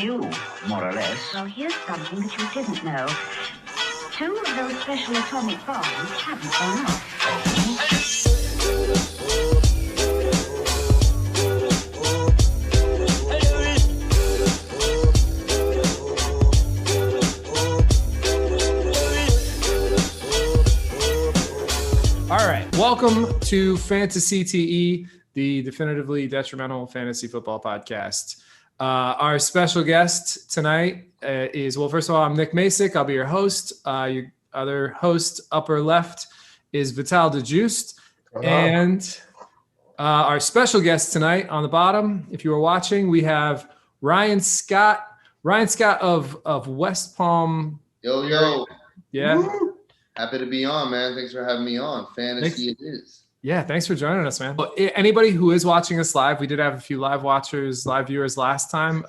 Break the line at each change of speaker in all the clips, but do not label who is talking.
you, more or less.
Well, here's something that you didn't know. 2 of those special atomic bombs haven't gone off.
All right, welcome to fantaCTE, the definitively detrimental fantasy football podcast. Our special guest tonight is, well, first of all, I'm Nick Masick. I'll be your host. Your other host, upper left, is Vital DeJuiced. And our special guest tonight on the bottom, if you were watching, we have Ryan Scott. Ryan Scott of West Palm.
Yo.
Yeah.
Woo. Happy to be on, man. Thanks for having me on. Fantasy it is.
Yeah, thanks for joining us, man. Anybody who is watching us live, we did have a few live viewers last time.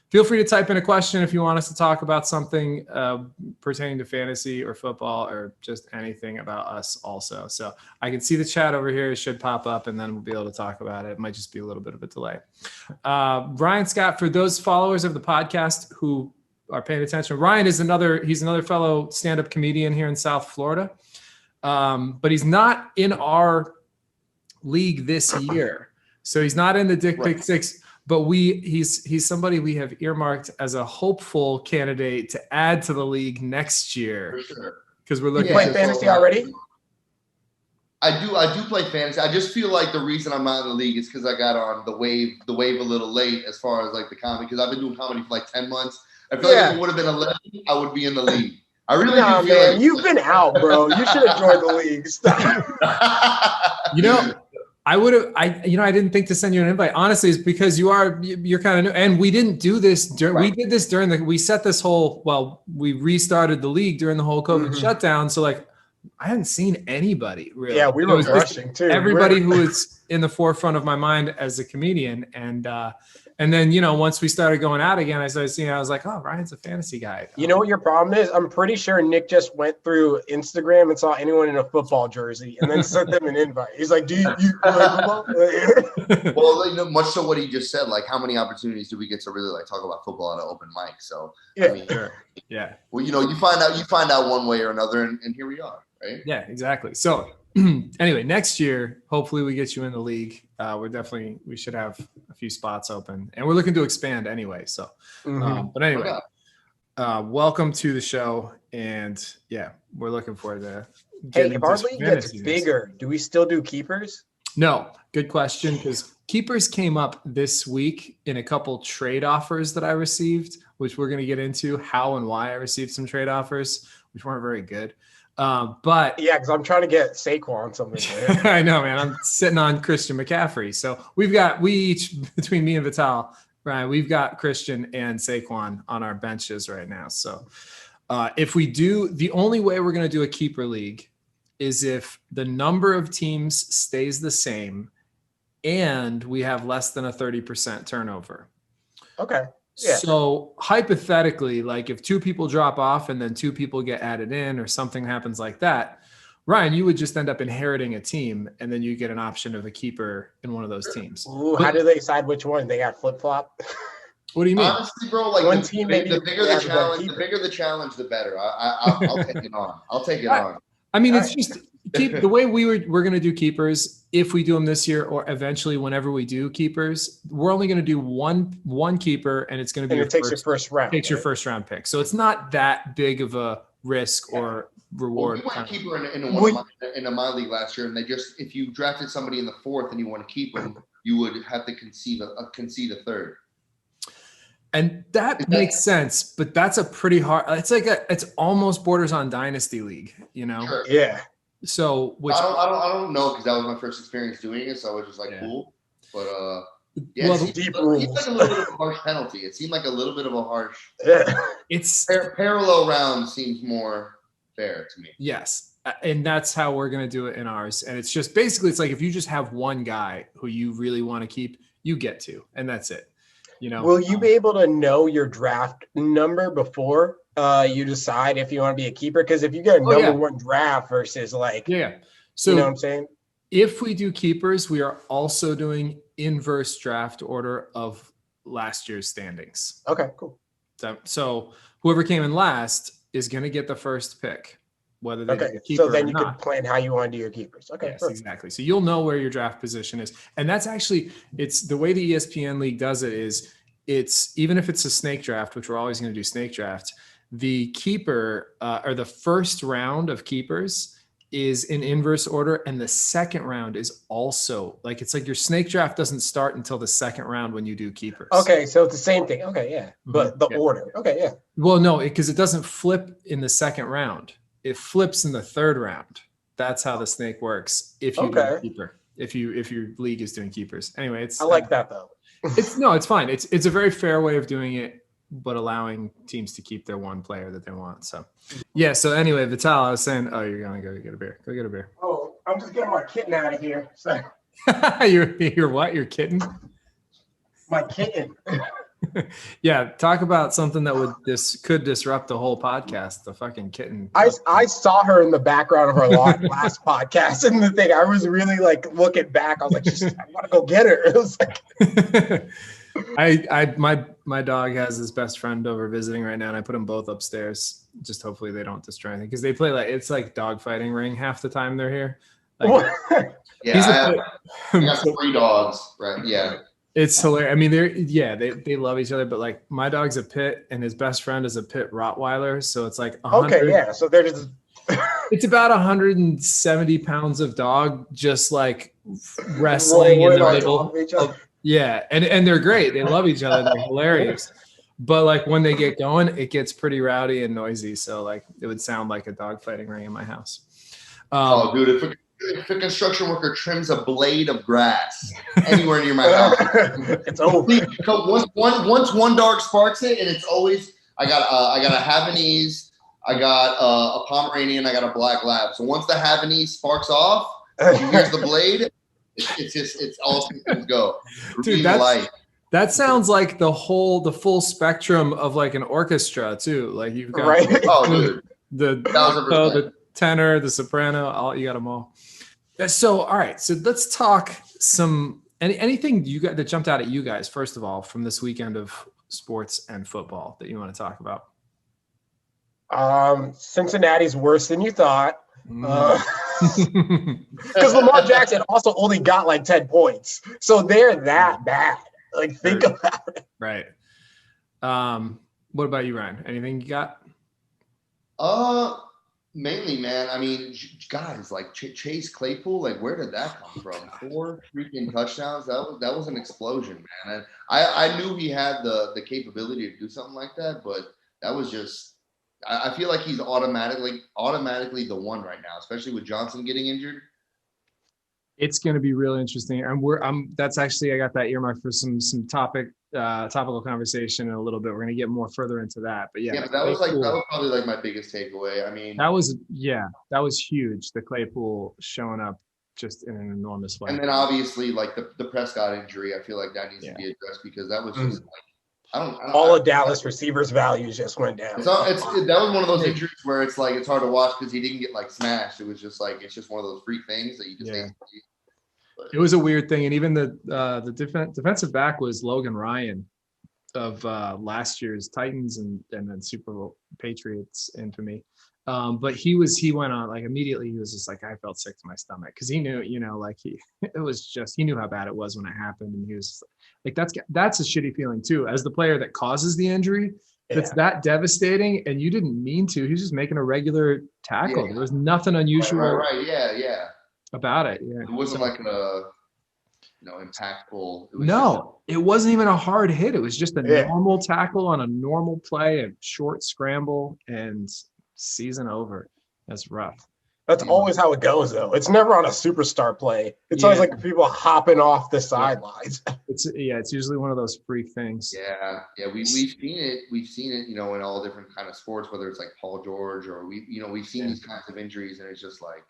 Feel free to type in a question if you want us to talk about something pertaining to fantasy or football or just anything about us also. So I can see the chat over here. It should pop up, and then we'll be able to talk about it. It might just be a little bit of a delay. Ryan Scott, for those followers of the podcast who are paying attention, Ryan is he's another fellow stand-up comedian here in South Florida. But he's not in our league this year. So he's not in the Dick Pick 6, but he's somebody we have earmarked as a hopeful candidate to add to the league next year.
For sure.
Because we're looking
You play fantasy already?
I do play fantasy. I just feel like the reason I'm not in the league is because I got on the wave a little late as far as like the comedy, because I've been doing comedy for like 10 months. I feel like if it would have been 11, I would be in the league. I really do feel like
you've been out, bro. You should have joined the league. Stop.
I didn't think to send you an invite. Honestly, it's because you're kind of new, and we didn't do this. We did this we set this we restarted the league during the whole COVID shutdown. So like, I hadn't seen anybody really.
Yeah, we were rushing too.
Everybody who was in the forefront of my mind as a comedian, and then, once we started going out again, I started seeing, I was like, oh, Ryan's a fantasy guy.
You know what your problem is? I'm pretty sure Nick just went through Instagram and saw anyone in a football jersey and then sent them an invite. He's like, do you play football?
Well, much to what he just said, like how many opportunities do we get to really like talk about football at an open mic? So,
yeah.
I mean,
sure. Yeah.
Well, you find out one way or another, and here we are, right?
Yeah, exactly. So anyway, next year, hopefully we get you in the league. We should have a few spots open, and we're looking to expand anyway. So, but anyway, welcome to the show, and yeah, we're looking forward to.
Hey, if our league gets bigger, do we still do keepers?
No, good question, because keepers came up this week in a couple trade offers that I received, which we're going to get into how and why I received some trade offers, which weren't very good. But
yeah, because I'm trying to get Saquon something.
I know, man. I'm sitting on Christian McCaffrey. So we each, between me and Vital, Ryan, we've got Christian and Saquon on our benches right now. So if we do, the only way we're going to do a keeper league is if the number of teams stays the same and we have less than a 30% turnover.
Okay. Yeah.
So hypothetically, like if 2 people drop off and then 2 people get added in or something happens like that, Ryan, you would just end up inheriting a team and then you get an option of a keeper in one of those teams.
Ooh, how do they decide which one? They got flip-flop?
What do you mean?
Honestly, bro, like
one
the
team,
bigger the challenge, the better. I'll take it on. I'll take it on.
I mean, it's just the way we're going to do keepers. If we do them this year or eventually whenever we do keepers, we're only going to do one keeper, and it's going to be
your first round.
Takes your first round pick. So it's not that big of a risk or reward.
Well, we went keeper in my league last year, and if you drafted somebody in the 4th and you want to keep them, you would have to concede a third.
And that makes sense, but that's a pretty hard. It's almost borders on dynasty league,
Sure.
Yeah.
So
I don't know, because that was my first experience doing it, so I was just like, cool. But yeah,
well,
it seemed like a little bit of a harsh penalty. It seemed like a little bit of a harsh.
Yeah.
It's
parallel round seems more fair to me.
Yes, and that's how we're gonna do it in ours. And it's just basically, it's like if you just have one guy who you really want to keep, you get to, and that's it.
Will you be able to know your draft number before you decide if you want to be a keeper? Because if you get a number one draft versus so
you know
what I'm saying?
If we do keepers, we are also doing inverse draft order of last year's standings.
Okay, cool.
So whoever came in last is going to get the first pick, whether they do a keeper
so then
or
you
not.
can plan how you want to do your keepers. Okay,
yes, exactly. So you'll know where your draft position is, and that's actually it's the way the ESPN league does it is it's even if it's a snake draft, which we're always going to do snake draft. The keeper or the first round of keepers is in inverse order, and the second round is also like it's like your snake draft doesn't start until the second round when you do keepers.
Okay, so it's the same thing. Okay, yeah, but the order. Okay, yeah.
Well, no, because it doesn't flip in the second round. It flips in the third round. That's how the snake works. If you do a keeper, if your league is doing keepers. Anyway, I
like that though.
It's fine. It's a very fair way of doing it, but allowing teams to keep their one player that they want. So, yeah. So anyway, Vital, I was saying, oh, you're gonna go get a beer. Go get a beer.
Oh, I'm just getting my kitten out of here. So.
You're what? Your kitten?
My kitten.
Yeah. Talk about something that could disrupt the whole podcast. The fucking kitten.
I saw her in the background of our last podcast, and the thing I was really like looking back. I was like, I want to go get her. It was like.
My dog has his best friend over visiting right now, and I put them both upstairs. Just hopefully they don't destroy anything because they play it's like dog fighting ring half the time they're here. Like,
yeah, I got 3 dogs, right? Yeah,
it's hilarious. I mean, they love each other, but like my dog's a pit, and his best friend is a pit Rottweiler, so it's like 100,
okay, yeah. So they're just.
It's about 170 pounds of dog just like wrestling in the middle of. Yeah, and they're great. They love each other. They're hilarious. But like when they get going, it gets pretty rowdy and noisy. So like it would sound like a dog fighting ring in my house.
Dude, if a construction worker trims a blade of grass anywhere near my house,
it's over.
Once one dog sparks it, and it's always I got a Havanese, I got a Pomeranian, I got a Black Lab. So once the Havanese sparks off, here's the blade. It's all systems go.
Dude, that sounds like the full spectrum of like an orchestra too. Like you've got the tenor, the soprano, you got them all. So all right, so let's talk anything you got that jumped out at you guys first of all from this weekend of sports and football that you want to talk about.
Cincinnati's worse than you thought. Because Lamar Jackson also only got like 10 points, so they're that bad. Like think about it.
Right. What about you, Ryan? Anything you got?
Mainly, man. I mean, guys like Chase Claypool. Like, where did that come from? 4 freaking touchdowns. That was an explosion, man. And I knew he had the capability to do something like that, but that was just. I feel like he's automatically the one right now, especially with Johnson getting injured.
It's going to be really interesting, and that's actually I got that earmarked for some topical conversation in a little bit. We're going to get more further into that, but
but that was probably like my biggest takeaway. I mean,
that was huge. The Claypool showing up just in an enormous way,
and then obviously like the Prescott injury. I feel like that needs to be addressed because that was just.
All of Dallas receivers' values just went down.
That was one of those injuries where it's like it's hard to watch because he didn't get like smashed. It was just like it's just one of those freak things that you just hate to see.
It was a weird thing, and even the defensive back was Logan Ryan of last year's Titans and then Super Bowl Patriots infamy. But he went on like immediately. He was just like I felt sick to my stomach because he knew, like he knew how bad it was when it happened, and he was like that's a shitty feeling too as the player that causes the injury. It's that devastating, and you didn't mean to. He was just making a regular tackle. There was nothing unusual.
Right.
About it.
Yeah. It wasn't like impactful.
It wasn't even a hard hit. It was just a normal tackle on a normal play, a short scramble, and season over. That's rough.
That's always how it goes, though. It's never on a superstar play. It's always like people hopping off the sidelines.
It's usually one of those freak things.
Yeah. We've seen it. We've seen it, in all different kind of sports, whether it's like Paul George or we've seen these kinds of injuries, and it's just like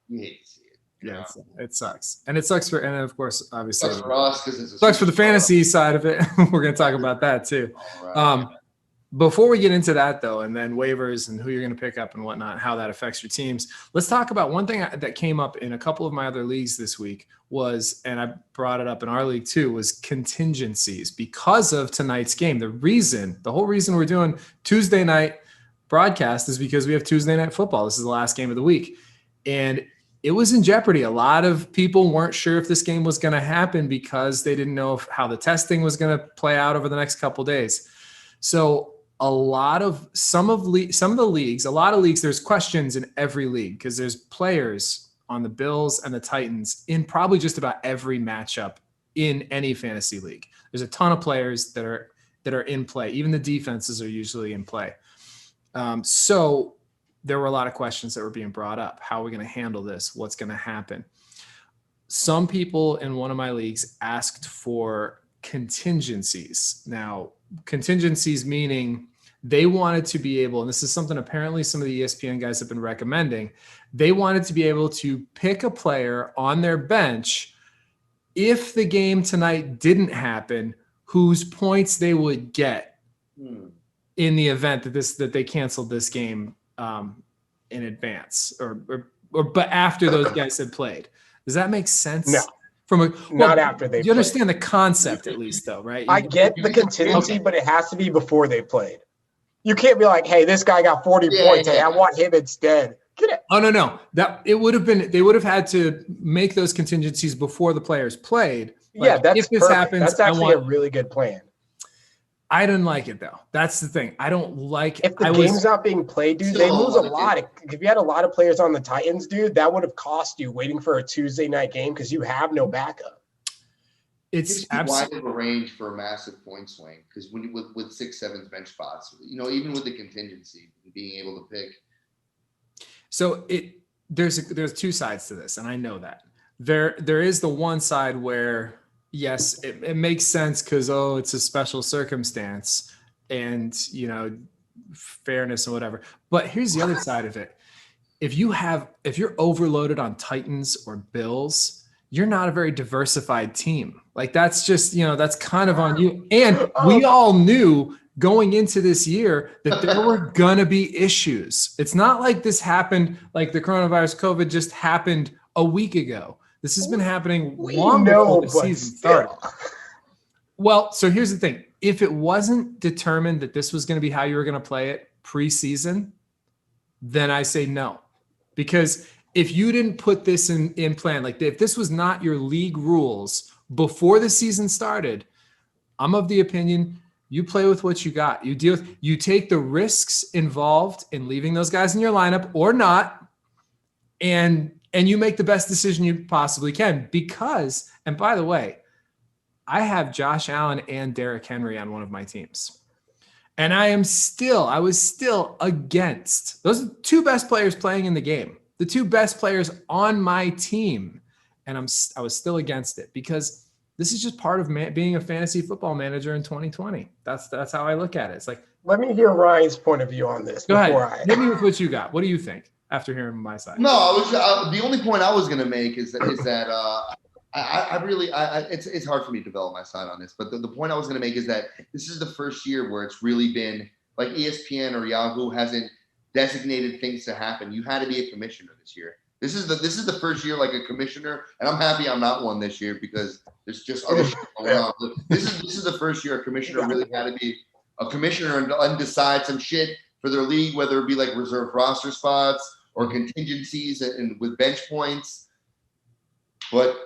you hate to see it.
Yeah, it sucks, and it sucks and of course, obviously,
it sucks for us because
sucks for the fantasy side of it. We're going to talk about that too. Before we get into that, though, and then waivers and who you're going to pick up and whatnot, how that affects your teams, let's talk about one thing that came up in a couple of my other leagues this week was, and I brought it up in our league too, was contingencies because of tonight's game. The whole reason we're doing Tuesday night broadcast is because we have Tuesday night football. This is the last game of the week. And it was in jeopardy. A lot of people weren't sure if this game was going to happen because they didn't know how the testing was going to play out over the next couple of days. So some of the leagues, a lot of leagues, there's questions in every league because there's players on the Bills and the Titans in probably just about every matchup in any fantasy league. There's a ton of players that are in play. Even the defenses are usually in play. So there were a lot of questions that were being brought up. How are we going to handle this? What's going to happen? Some people in one of my leagues asked for contingencies. Now, contingencies meaning they wanted to be able, and this is something apparently some of the ESPN guys have been recommending, they wanted to be able to pick a player on their bench if the game tonight didn't happen, whose points they would get in the event that they canceled this game in advance but after those guys had played. Does that make sense?
No. Not after they played.
You understand the concept at least, though, right?
I get the contingency, but it has to be before they played. You can't be like, hey, this guy got 40 points. Hey, I want him instead. Get it.
Oh, no. They would have had to make those contingencies before the players played.
Yeah, that's
if this
perfect.
happens,
that's actually a really good plan.
I didn't like it, though. That's the thing. I don't like
if the game's not being played, dude, they lose a lot. If you had a lot of players on the Titans, dude, that would have cost you waiting for a Tuesday night game because you have no backup.
It's wide of a range for a massive point swing because when you, with 6-7 bench spots, even with the contingency, being able to pick.
So there's two sides to this, and I know that there is the one side where yes, it makes sense because it's a special circumstance and fairness and whatever. But here's the other side of it: if you're overloaded on Titans or Bills, you're not a very diversified team. Like that's just, that's kind of on you. And we all knew going into this year that there were going to be issues. It's not like this happened, like the coronavirus COVID just happened a week ago. This has been happening long before the season started. Well, so here's the thing. If it wasn't determined that this was going to be how you were going to play it preseason, then I say no. Because if you didn't put this in plan, like if this was not your league rules before the season started, I'm of the opinion you play with what you got. You take the risks involved in leaving those guys in your lineup or not, and you make the best decision you possibly can. Because, and by the way, I have Josh Allen and Derrick Henry on one of my teams. And I was still against those two best players playing in the game. The two best players on my team, and I was still against it because this is just part of being a fantasy football manager in 2020. That's how I look at it. It's like,
let me hear Ryan's point of view on this.
Go ahead. Hit me with what you got. What do you think after hearing my side?
No, the only point I was going to make is that it's hard for me to develop my side on this, but the point I was going to make is that this is the first year where it's really been like ESPN or Yahoo hasn't designated things to happen. You had to be a commissioner this year. This is the first year like a commissioner, and I'm happy I'm not one this year because there's just other shit going on. But this is the first year a commissioner really had to be a commissioner and decide some shit for their league, whether it be like reserve roster spots or contingencies and with bench points. But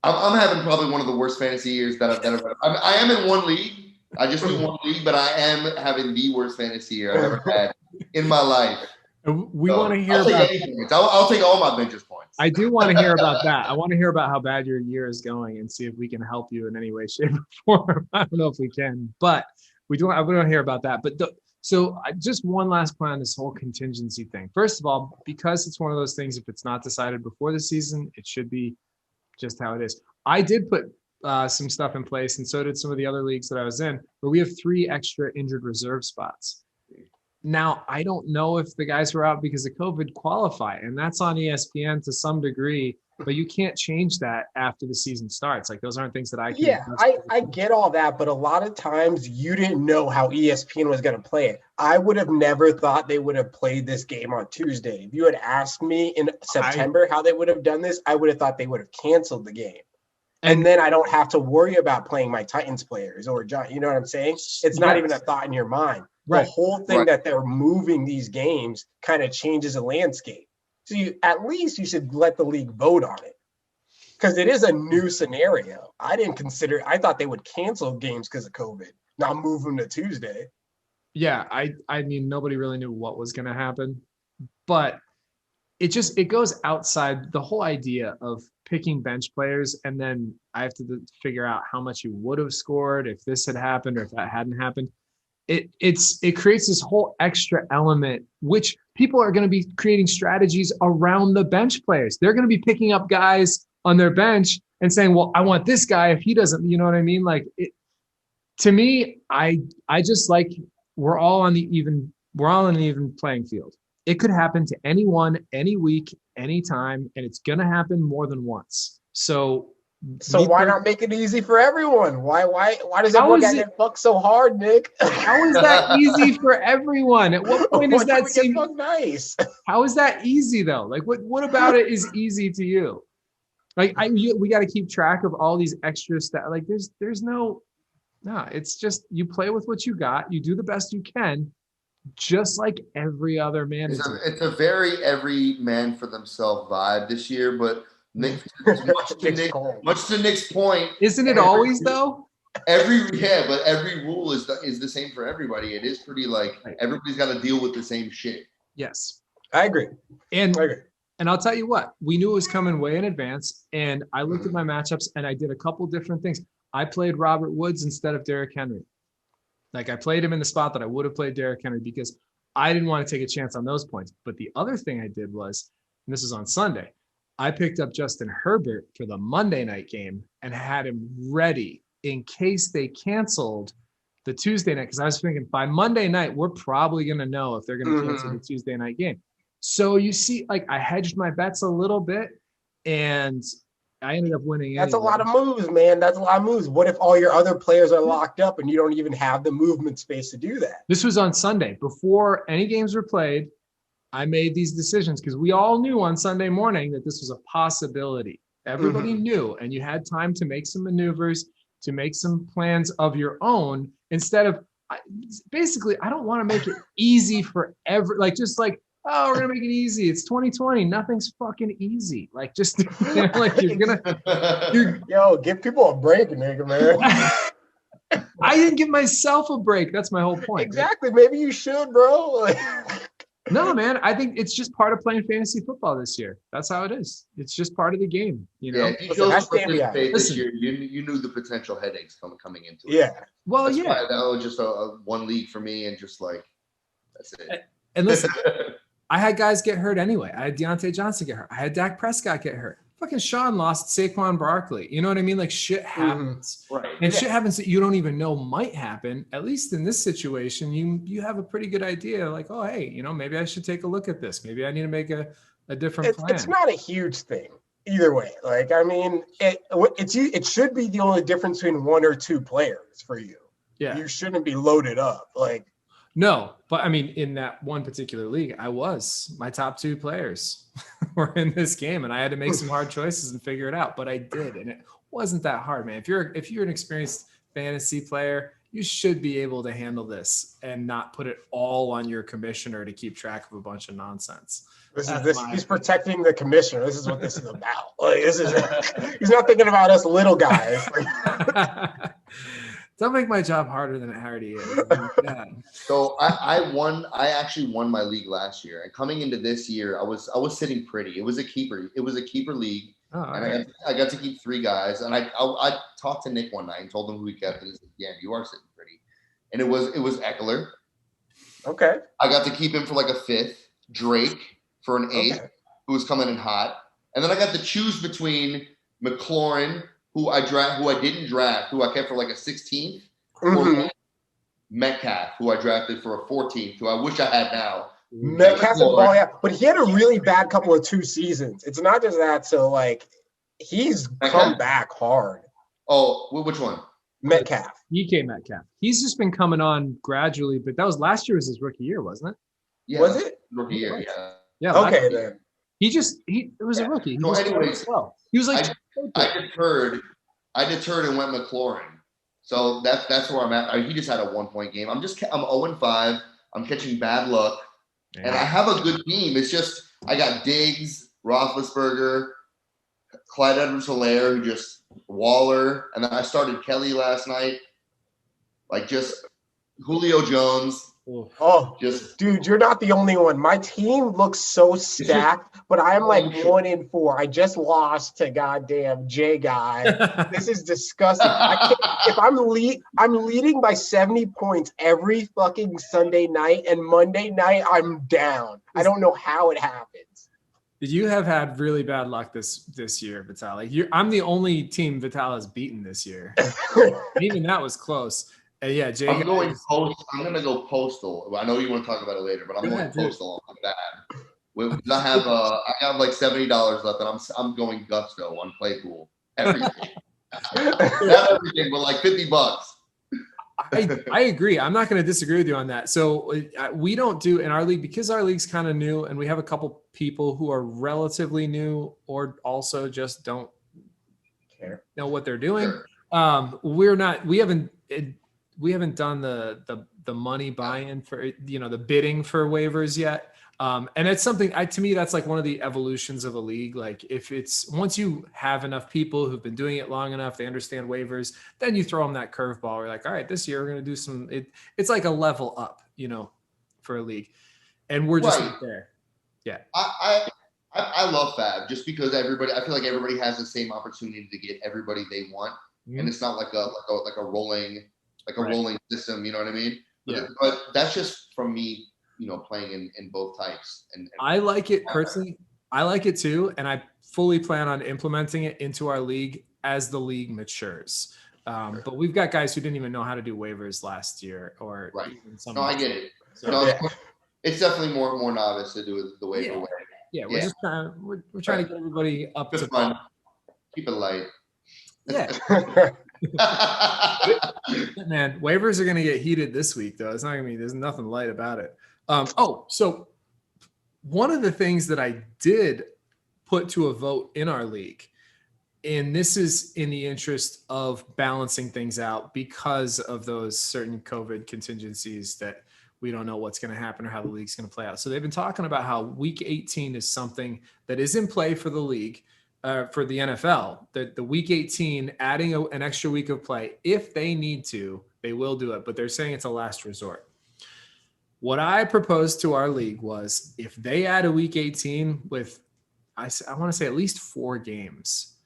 I'm having probably one of the worst fantasy years that I've ever. I am in one league. I just do one league, but I am having the worst fantasy year I've ever had in my life.
We want to hear about.
I'll take all my benches points.
I do want to hear about that. I want to hear about how bad your year is going and see if we can help you in any way, shape, or form. I don't know if we can, but we do. I want to hear about that. But just one last point on this whole contingency thing. First of all, because it's one of those things, if it's not decided before the season, it should be just how it is. I did put some stuff in place, and so did some of the other leagues that I was in, where we have 3 extra injured reserve spots. Now, I don't know if the guys who are out because of COVID qualify, and that's on ESPN to some degree. but you can't change that after the season starts. Like those aren't things that I can.
Yeah, I get all that, but a lot of times you didn't know how ESPN was going to play it. I would have never thought they would have played this game on Tuesday. If you had asked me in September how they would have done this, I would have thought they would have canceled the game. And then I don't have to worry about playing my Titans players or John. You know what I'm saying? It's not even a thought in your mind.
Right.
The whole thing that they're moving these games kind of changes the landscape. So at least you should let the league vote on it. Because it is a new scenario. I thought they would cancel games because of COVID, not move them to Tuesday.
Yeah, I mean, nobody really knew what was going to happen, but it goes outside the whole idea of picking bench players, and then I have to figure out how much you would have scored if this had happened or if that hadn't happened. It creates this whole extra element, which people are going to be creating strategies around the bench players. They're going to be picking up guys on their bench and saying, well, I want this guy if he doesn't, you know what I mean? Like to me, I just like, we're all on an even playing field. It could happen to anyone, any week, anytime, and it's going to happen more than once. So
why not make it easy for everyone? Why does everyone get fucked so hard, Nick?
How is that easy for everyone? At what point does that seem
nice?
How is that easy though? Like what about it is easy to you? Like we got to keep track of all these extra stuff. Like there's no, it's just you play with what you got. You do the best you can, just like every other man.
It's a very every man for themselves vibe this year, but much to Nick's point,
isn't it always though?
But every rule is the same for everybody. It is pretty like everybody's got to deal with the same shit.
Yes,
I agree.
And I'll tell you what, we knew it was coming way in advance, and I looked at my matchups and I did a couple different things. I played Robert Woods instead of Derrick Henry. Like I played him in the spot that I would have played Derrick Henry because I didn't want to take a chance on those points. But the other thing I did was, and this is on Sunday, I picked up Justin Herbert for the Monday night game and had him ready in case they canceled the Tuesday night. Because I was thinking by Monday night, we're probably going to know if they're going to cancel the Tuesday night game. So you see, like I hedged my bets a little bit and I ended up winning.
That's a lot of moves, man. That's a lot of moves. What if all your other players are locked up and you don't even have the movement space to do that?
This was on Sunday. Before any games were played, I made these decisions because we all knew on Sunday morning that this was a possibility. Everybody knew, and you had time to make some maneuvers, to make some plans of your own instead of basically, I don't want to make it easy for oh, we're going to make it easy. It's 2020. Nothing's fucking easy. Like, just, like you're going to.
Yo, give people a break, nigga, man.
I didn't give myself a break. That's my whole point.
Exactly. Right? Maybe you should, bro.
No, man. I think it's just part of playing fantasy football this year. That's how it is. It's just part of the game. You know.
Yeah, if you chose to participate this year, you knew the potential headaches coming into it.
Yeah.
Well,
that's
yeah.
Why that was just a one league for me, and just like that's it.
And listen, I had guys get hurt anyway. I had Deontay Johnson get hurt. I had Dak Prescott get hurt. Fucking Sean lost Saquon Barkley. You know what I mean? Like shit happens.
Right.
And shit happens that you don't even know might happen. At least in this situation, you have a pretty good idea. Like, oh, hey, maybe I should take a look at this. Maybe I need to make a different plan.
It's not a huge thing either way. Like, I mean, it should be the only difference between one or two players for you.
Yeah.
You shouldn't be loaded up. Like,
no, but I mean, in that one particular league, my top two players were in this game, and I had to make some hard choices and figure it out. But I did, and it wasn't that hard, man. If you're an experienced fantasy player, you should be able to handle this and not put it all on your commissioner to keep track of a bunch of nonsense.
He's protecting the commissioner. This is what this is about. Like, he's not thinking about us little guys.
Don't make my job harder than it already is.
So I actually won my league last year, and coming into this year, I was sitting pretty. It was a keeper league, and I got to keep three guys. And I talked to Nick one night and told him who he kept, and he said, "Yeah, you are sitting pretty." And it was Eckler.
Okay.
I got to keep him for like a fifth. Drake for an eighth, who was coming in hot, and then I got to choose between McLaurin, who I didn't draft, who I kept for like a 16th, or Metcalf, who I drafted for a 14th, who I wish I had now,
Metcalf's been balling out, but he had a really bad couple of 2 seasons. It's not just that. So like, he's come back hard.
Oh, which one?
Metcalf.
DK Metcalf. He's just been coming on gradually, but that was last year was his rookie year, wasn't it?
Yeah,
was it?
Rookie year, yeah.
Yeah.
Okay, then.
It was a rookie. He was like,
I deterred and went McLaurin. So that's where I'm at. He just had a 1-point game. I'm 0-5. I'm catching bad luck. And I have a good team. It's just I got Diggs, Roethlisberger, Clyde Edwards-Helaire, who just Waller, and then I started Kelly last night. Like just Julio Jones.
Oh, dude, you're not the only one. My team looks so stacked, but I'm like 1-4. I just lost to goddamn J guy. This is disgusting. If I'm leading by 70 points every fucking Sunday night, and Monday night I'm down. I don't know how it happens.
You have had really bad luck this year, Vital. Like I'm the only team Vital has beaten this year. Even that was close. Yeah, Jay.
I'm going to go postal. I know you want to talk about it later, but I'm going postal on that. I have like $70 left, and I'm going gusto on Playpool. Everything. Not everything, but like $50.
I agree. I'm not going to disagree with you on that. So we don't do in our league, because our league's kind of new, and we have a couple people who are relatively new or also just don't know what they're doing. Sure. We haven't done the money buy-in for, the bidding for waivers yet. And it's something to me, that's like one of the evolutions of a league. Like if it's, once you have enough people who've been doing it long enough, they understand waivers, then you throw them that curveball. We're like, all right, this year we're going to do it's like a level up, for a league, and we're just not there. Yeah.
I love Fab just because I feel like everybody has the same opportunity to get everybody they want. Mm-hmm. And it's not like a rolling, rolling system, you know what I mean? But that's just from me, playing in both types. And
I like it personally. I like it too. And I fully plan on implementing it into our league as the league matures. But we've got guys who didn't even know how to do waivers last year or even some.
No, I get it. So, it's definitely more novice to do it the waiver way.
Yeah, we're just we're trying to get everybody up to
fun. Keep it light.
Yeah. Man, waivers are going to get heated this week, though. It's not going to be, there's nothing light about it. So one of the things that I did put to a vote in our league, and this is in the interest of balancing things out because of those certain COVID contingencies that we don't know what's going to happen or how the league's going to play out. So they've been talking about how week 18 is something that is in play for the league. For the NFL, the week 18, adding an extra week of play, if they need to, they will do it, but they're saying it's a last resort. What I proposed to our league was if they add a week 18 with, I want to say at least 4 games,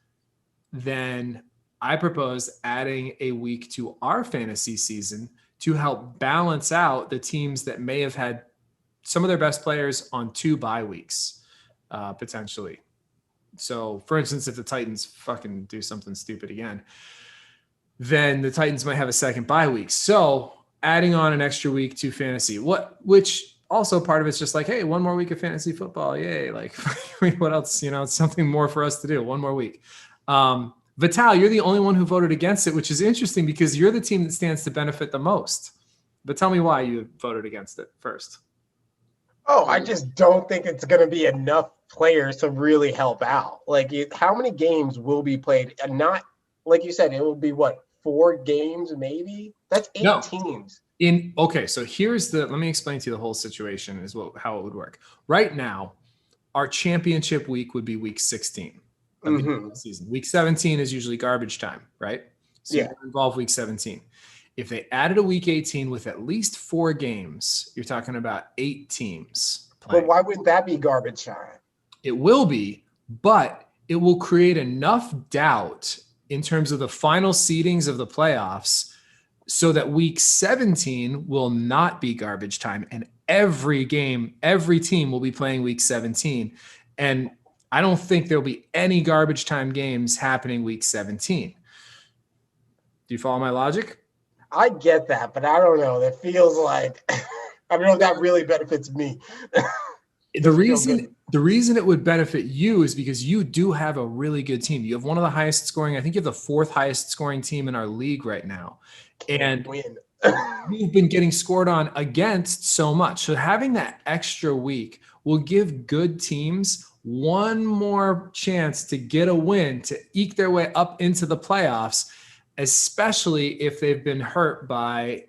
then I propose adding a week to our fantasy season to help balance out the teams that may have had some of their best players on 2 bye weeks, potentially. So, for instance, if the Titans fucking do something stupid again, then the Titans might have a second bye week. So, adding on an extra week to fantasy, which also part of it's just like, hey, 1 more week of fantasy football, yay! Like, what else? It's something more for us to do. 1 more week. Vital, you're the only one who voted against it, which is interesting because you're the team that stands to benefit the most. But tell me why you voted against it first.
Oh, I just don't think it's going to be enough players to really help out. Like, how many games will be played? And not, like you said, it will be 4 games maybe? That's 8 teams.
So here's let me explain to you the whole situation how it would work. Right now, our championship week would be week 16 of the season. Week 17 is usually garbage time, right? So you involve week 17. If they added a week 18 with at least 4 games, you're talking about 8 teams playing.
But why wouldn't that be garbage time?
It will be, but it will create enough doubt in terms of the final seedings of the playoffs so that week 17 will not be garbage time. And every team will be playing week 17. And I don't think there'll be any garbage time games happening week 17. Do you follow my logic?
I get that, but I don't know. It feels like I don't know if that really benefits me.
The reason it would benefit you is because you do have a really good team. You have one of the highest scoring. I think you have the fourth highest scoring team in our league right now, and you've been getting scored on against so much. So having that extra week will give good teams one more chance to get a win, to eke their way up into the playoffs, especially if they've been hurt by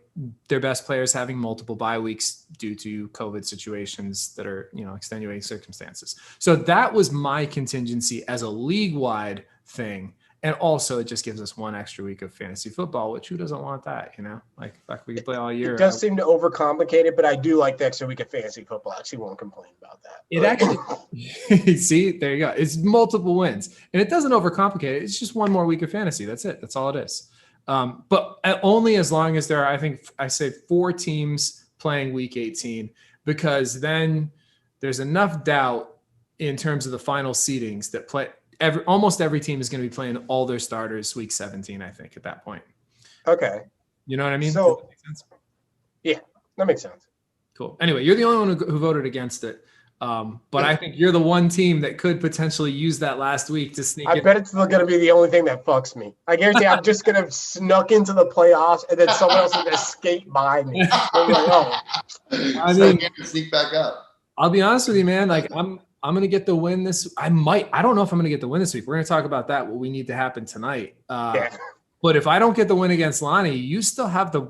their best players having multiple bye weeks due to COVID situations that are, extenuating circumstances. So that was my contingency as a league-wide thing. And also it just gives us one extra week of fantasy football, which who doesn't want that, Like we could play all year.
It does seem to overcomplicate it, but I do like the extra week of fantasy football. I actually won't complain about that.
It actually, see, there you go. It's multiple wins. And it doesn't overcomplicate it. It's just one more week of fantasy. That's it. That's all it is. But only as long as there are, I think I say 4 teams playing week 18, because then there's enough doubt in terms of the final seedings that almost every team is going to be playing all their starters week 17, I think, at that point.
Okay.
You know what I mean?
So,
does that make sense?
Yeah, that makes sense.
Cool. Anyway, you're the only one who voted against it. But I think you're the one team that could potentially use that last week to sneak in.
I bet it's still going to be the only thing that fucks me. I guarantee I'm just going to snuck into the playoffs and then someone else is going to skate by me. I'm like, oh.
I mean, sneak back up.
I'll be honest with you, man. Like I'm going to get the win this. I don't know if I'm going to get the win this week. We're going to talk about that. What we need to happen tonight.
Yeah.
But if I don't get the win against Lonnie, you still have the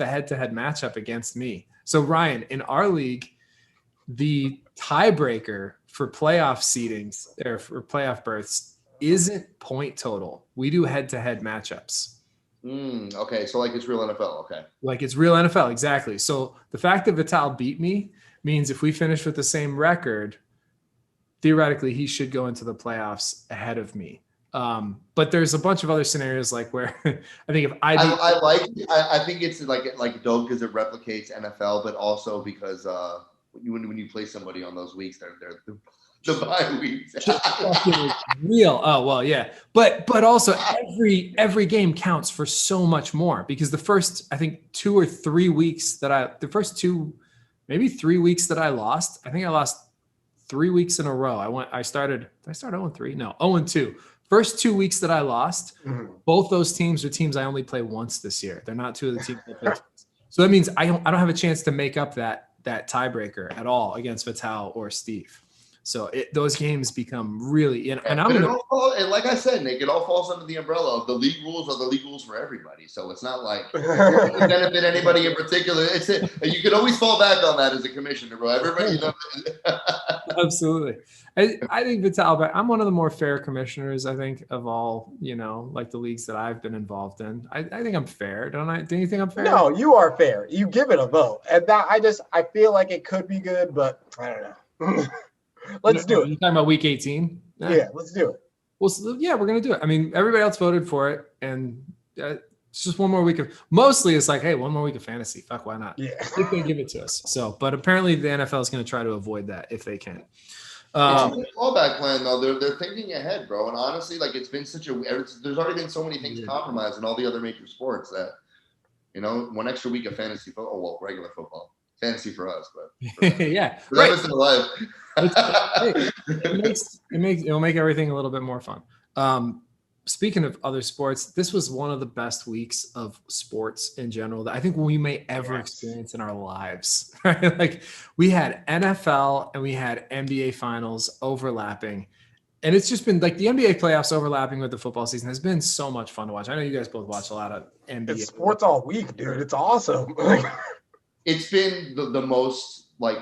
head-to-head matchup against me. So Ryan, in our league, the tiebreaker for playoff seedings or for playoff berths isn't point total. We do head-to-head matchups.
Okay, so like it's real NFL. Okay,
like it's real NFL, exactly. So the fact that Vital beat me means if we finish with the same record, theoretically he should go into the playoffs ahead of me. But there's a bunch of other scenarios like where I think if
I think it's like dope because it replicates NFL, but also because when you play somebody on those weeks, they're the bye weeks.
Real. Oh well, yeah. But also every game counts for so much more because the first I think 2 or 3 weeks maybe 3 weeks that I lost. I think I lost 3 weeks in a row. I started 0-3? No, 0-2. First 2 weeks that I lost, both those teams are teams I only play once this year. They're not two of the teams I play twice. So that means I don't have a chance to make up that tiebreaker at all against Vital or Steve. So those games become really and
like I said, Nick, it all falls under the umbrella of the league rules are the league rules for everybody. So it's not like it doesn't benefit anybody in particular. You can always fall back on that as a commissioner, bro. Everybody
Absolutely. I think Vital, but I'm one of the more fair commissioners, I think, of all, like the leagues that I've been involved in. I think I'm fair, don't I? Do you think I'm fair?
No, you are fair. You give it a vote. And that I feel like it could be good, but I don't know. Let's do it.
You're talking about week 18?
Yeah, let's do it.
Well, yeah, we're going to do it. I mean, everybody else voted for it, and it's just one more week of – mostly it's like, hey, one more week of fantasy. Fuck, why not?
Yeah.
If they give it to us. So, but apparently the NFL is going to try to avoid that if they can.
It's a fallback plan, though. They're thinking ahead, bro. And honestly, like it's been there's already been so many things compromised in all the other major sports that, one extra week of fantasy football, well, regular football. Fantasy for us, but
yeah,
for them it's in life.
It'll make everything a little bit more fun. Speaking of other sports, this was one of the best weeks of sports in general that I think we may ever experience in our lives. Right? Like we had NFL and we had NBA finals overlapping. And it's just been like the NBA playoffs overlapping with the football season has been so much fun to watch. I know you guys both watch a lot of NBA.
It's sports all week, dude. It's awesome.
It's been the most like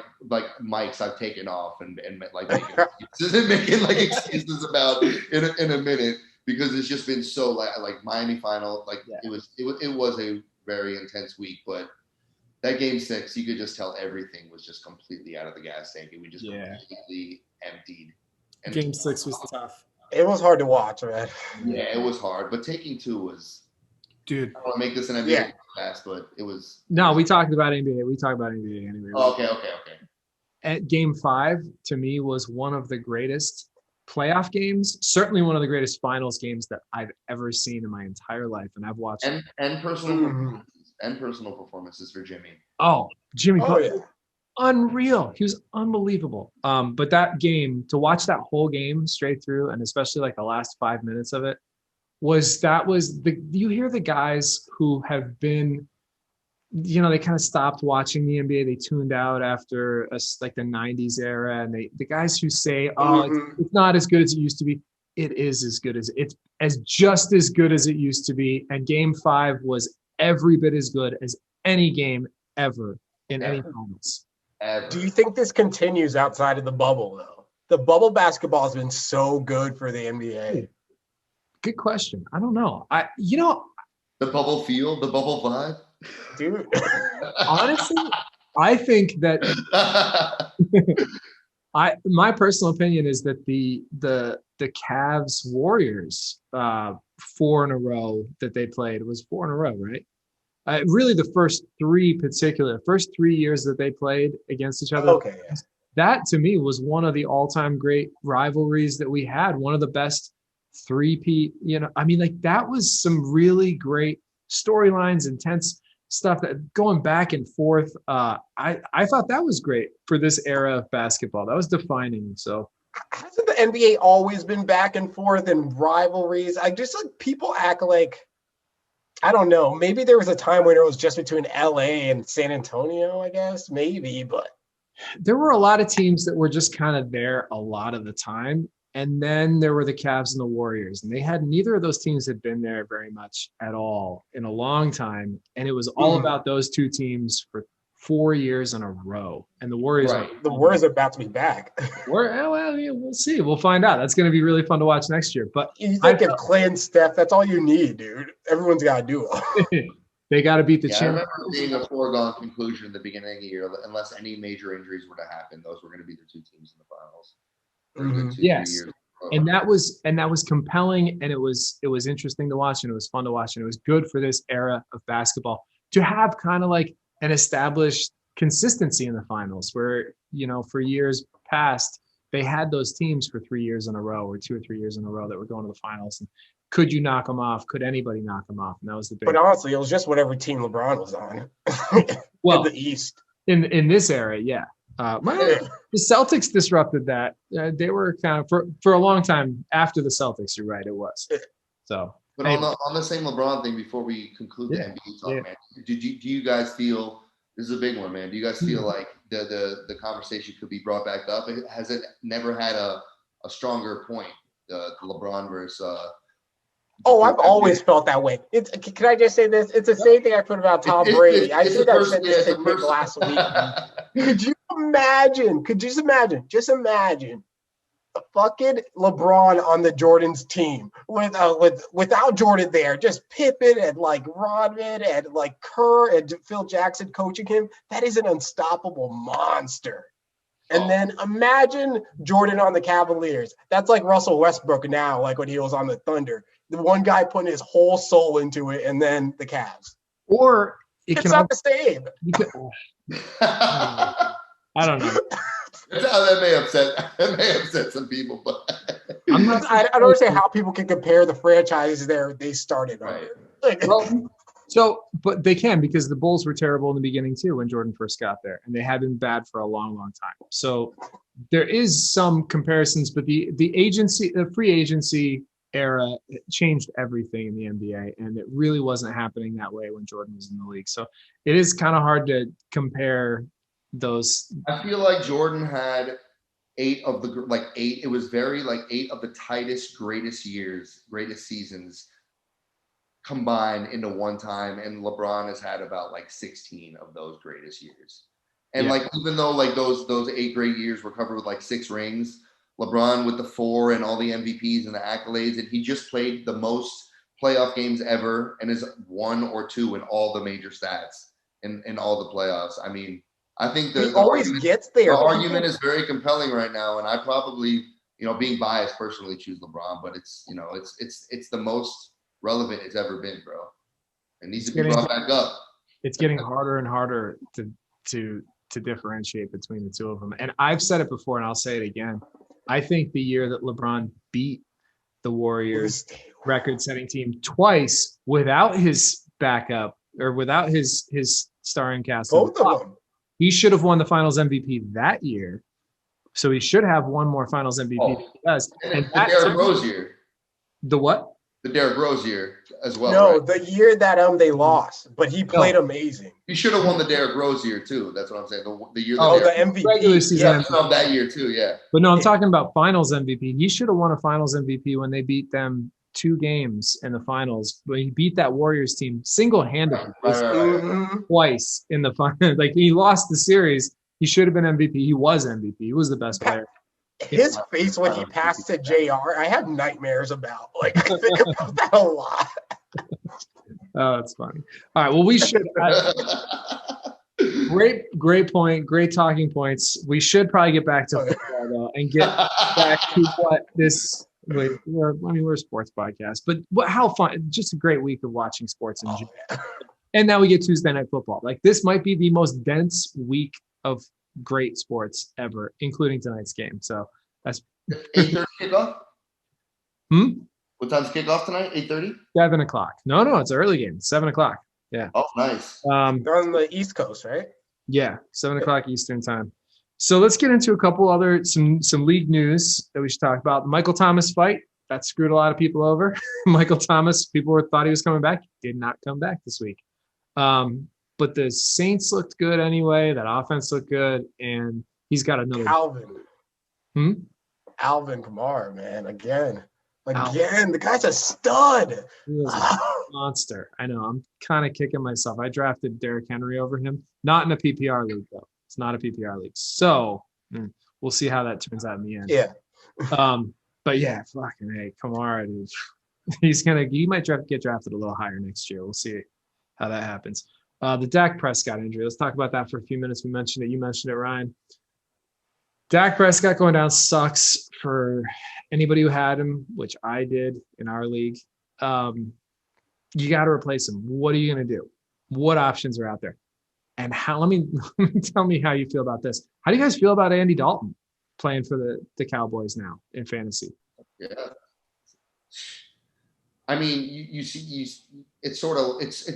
mics I've taken off and like making like excuses about in a minute because it's just been so like Miami final it was a very intense week, but that game 6 you could just tell everything was just completely out of the gas tank. It was just completely emptied. And
game 6 was tough.
It was hard to watch, man.
Yeah, it was hard, but taking 2 was.
Dude,
I don't want to make this an NBA fast, but it was.
No, we talked about NBA. We talked about NBA anyway.
Oh, okay.
At game 5, to me, was one of the greatest playoff games. Certainly one of the greatest finals games that I've ever seen in my entire life, and I've watched.
And personal. personal performances for Jimmy.
Oh, Jimmy
Oh,
Butler.
yeah.
Unreal. He was unbelievable. But that game, to watch that whole game straight through, and especially like the last 5 minutes of it, you hear the guys who have been, they kind of stopped watching the NBA. They tuned out after like the 90s era. And the guys who say, it's not as good as it used to be. It is as good as it's just as good as it used to be. And game 5 was every bit as good as any game ever in any finals.
Ever.
Do you think this continues outside of the bubble, though? The bubble basketball has been so good for the NBA.
Good question. I don't know.
The bubble feel, the bubble vibe.
Dude.
Honestly, I think that my personal opinion is that the Cavs Warriors 4 in a row that they played, it was 4 in a row, right? Really, the first 3 years that they played against each other.
Okay, yeah.
That to me was one of the all-time great rivalries that we had. One of the best three-peat. That was some really great storylines, intense stuff that going back and forth. I thought that was great for this era of basketball. That was defining. So
hasn't the NBA always been back and forth and rivalries? People act like, I don't know, maybe there was a time when it was just between LA and San Antonio, I guess, maybe, but
there were a lot of teams that were just kind of there a lot of the time. And then there were the Cavs and the Warriors, and neither of those teams had been there very much at all in a long time. And it was all about those 2 teams for 4 years in a row. And the Warriors,
the Warriors are about to be back.
We'll see. We'll find out. That's going to be really fun to watch next year. But
you think of Clay and Steph, that's all you need, dude. Everyone's got to do it.
They got to beat the
I
champ.
remember it being a foregone conclusion at the beginning of the year, unless any major injuries were to happen. Those were going to be the 2 teams in the finals.
Yes. And that was compelling, and it was interesting to watch, and it was fun to watch, and it was good for this era of basketball to have kind of like an established consistency in the finals where, for years past, they had those teams for 3 years in a row or 2 or 3 years in a row that were going to the finals. And could you knock them off? Could anybody knock them off? And that was the big.
But honestly, it was just whatever team LeBron was on.
Well,
in the East.
In this era, yeah. The Celtics disrupted that. They were kind of for a long time after the Celtics. You're right, it was. So,
but on the same LeBron thing, before we conclude the NBA talk, man, do you guys feel this is a big one, man? Do you guys feel like the conversation could be brought back up? Has it never had a stronger point? The LeBron versus.
I've always felt that way. Can I just say this? It's the same thing I put about Tom Brady. I think I said this to Nick last week. Could you imagine? Just imagine a fucking LeBron on the Jordan's team without Jordan there, just Pippen and like Rodman and like Kerr and Phil Jackson coaching him. That is an unstoppable monster. And then imagine Jordan on the Cavaliers. That's like Russell Westbrook now, like when he was on the Thunder. The one guy putting his whole soul into it, and then the Cavs.
Or
it's not the same.
I don't know.
That may upset some people, but
I don't understand how people can compare the franchises they started on.
Right. But they can, because the Bulls were terrible in the beginning too when Jordan first got there, and they had been bad for a long, long time. So there is some comparisons, but the free agency era changed everything in the NBA, and it really wasn't happening that way when Jordan was in the league. So it is kind of hard to compare those.
I feel like Jordan had 8 of the 8. It was very 8 of the tightest, greatest seasons combined into one time, and LeBron has had about 16 of those greatest years. And even though those 8 great years were covered with 6 rings, LeBron with the 4 and all the MVPs and the accolades, and he just played the most playoff games ever and is 1 or 2 in all the major stats in all the playoffs. I mean, I think
he always gets there.
The argument is very compelling right now, and I probably, being biased, personally choose LeBron, but it's the most relevant it's ever been, bro. It needs to be brought back up.
It's getting harder and harder to differentiate between the 2 of them. And I've said it before, and I'll say it again. I think the year that LeBron beat the Warriors record-setting team twice without his backup or without his starring cast.
Both of them.
He should have won the Finals MVP that year. So he should have one more Finals MVP than he does.
And the Derrick Rose year.
The what?
The Derrick Rose year as well.
No,
right?
the year that they lost, but he played amazing.
He should have won the Derrick Rose year too. That's what I'm saying. The year.
The MVP.
Regular season
of that year too. Yeah.
But no, I'm talking about Finals MVP. He should have won a Finals MVP when they beat them 2 games in the finals. But he beat that Warriors team single-handedly twice in the final. Like, he lost the series. He should have been MVP. He was MVP. He was the best player.
His face when he passed to JR, I have nightmares about. Like, I think about that a lot.
Oh, that's funny. All right. Well, we should. Great point. Great talking points. We should probably get back to football though, and get back to what this. We're a sports podcast, but how fun! Just a great week of watching sports in general. Yeah. And now we get Tuesday Night Football. Like, this might be the most dense week of great sports ever, including tonight's game. So that's
8:30 kickoff. What time's kickoff tonight? 8:30.
7 o'clock. No, it's an early game. 7 o'clock. Yeah.
Oh, nice.
They're on the East Coast, right?
Yeah, 7 o'clock Eastern time. So let's get into a couple other some league news that we should talk about. The Michael Thomas fight that screwed a lot of people over. Michael Thomas, people thought he was coming back. Did not come back this week. But the Saints looked good anyway. That offense looked good, and he's got another.
Alvin Kamara, man, again, the guy's a stud.
He is a monster. I know. I'm kind of kicking myself. I drafted Derrick Henry over him. Not in a PPR league though. It's not a PPR league. So we'll see how that turns out in the end.
Yeah.
But yeah, fucking hey, Kamara, dude. He might get drafted a little higher next year. We'll see how that happens. The Dak Prescott injury. Let's talk about that for a few minutes. We mentioned it. You mentioned it, Ryan. Dak Prescott going down sucks for anybody who had him, which I did in our league. You got to replace him. What are you going to do? What options are out there? And let me tell me how you feel about this. How do you guys feel about Andy Dalton playing for the Cowboys now in fantasy?
Yeah. I mean, you see, it's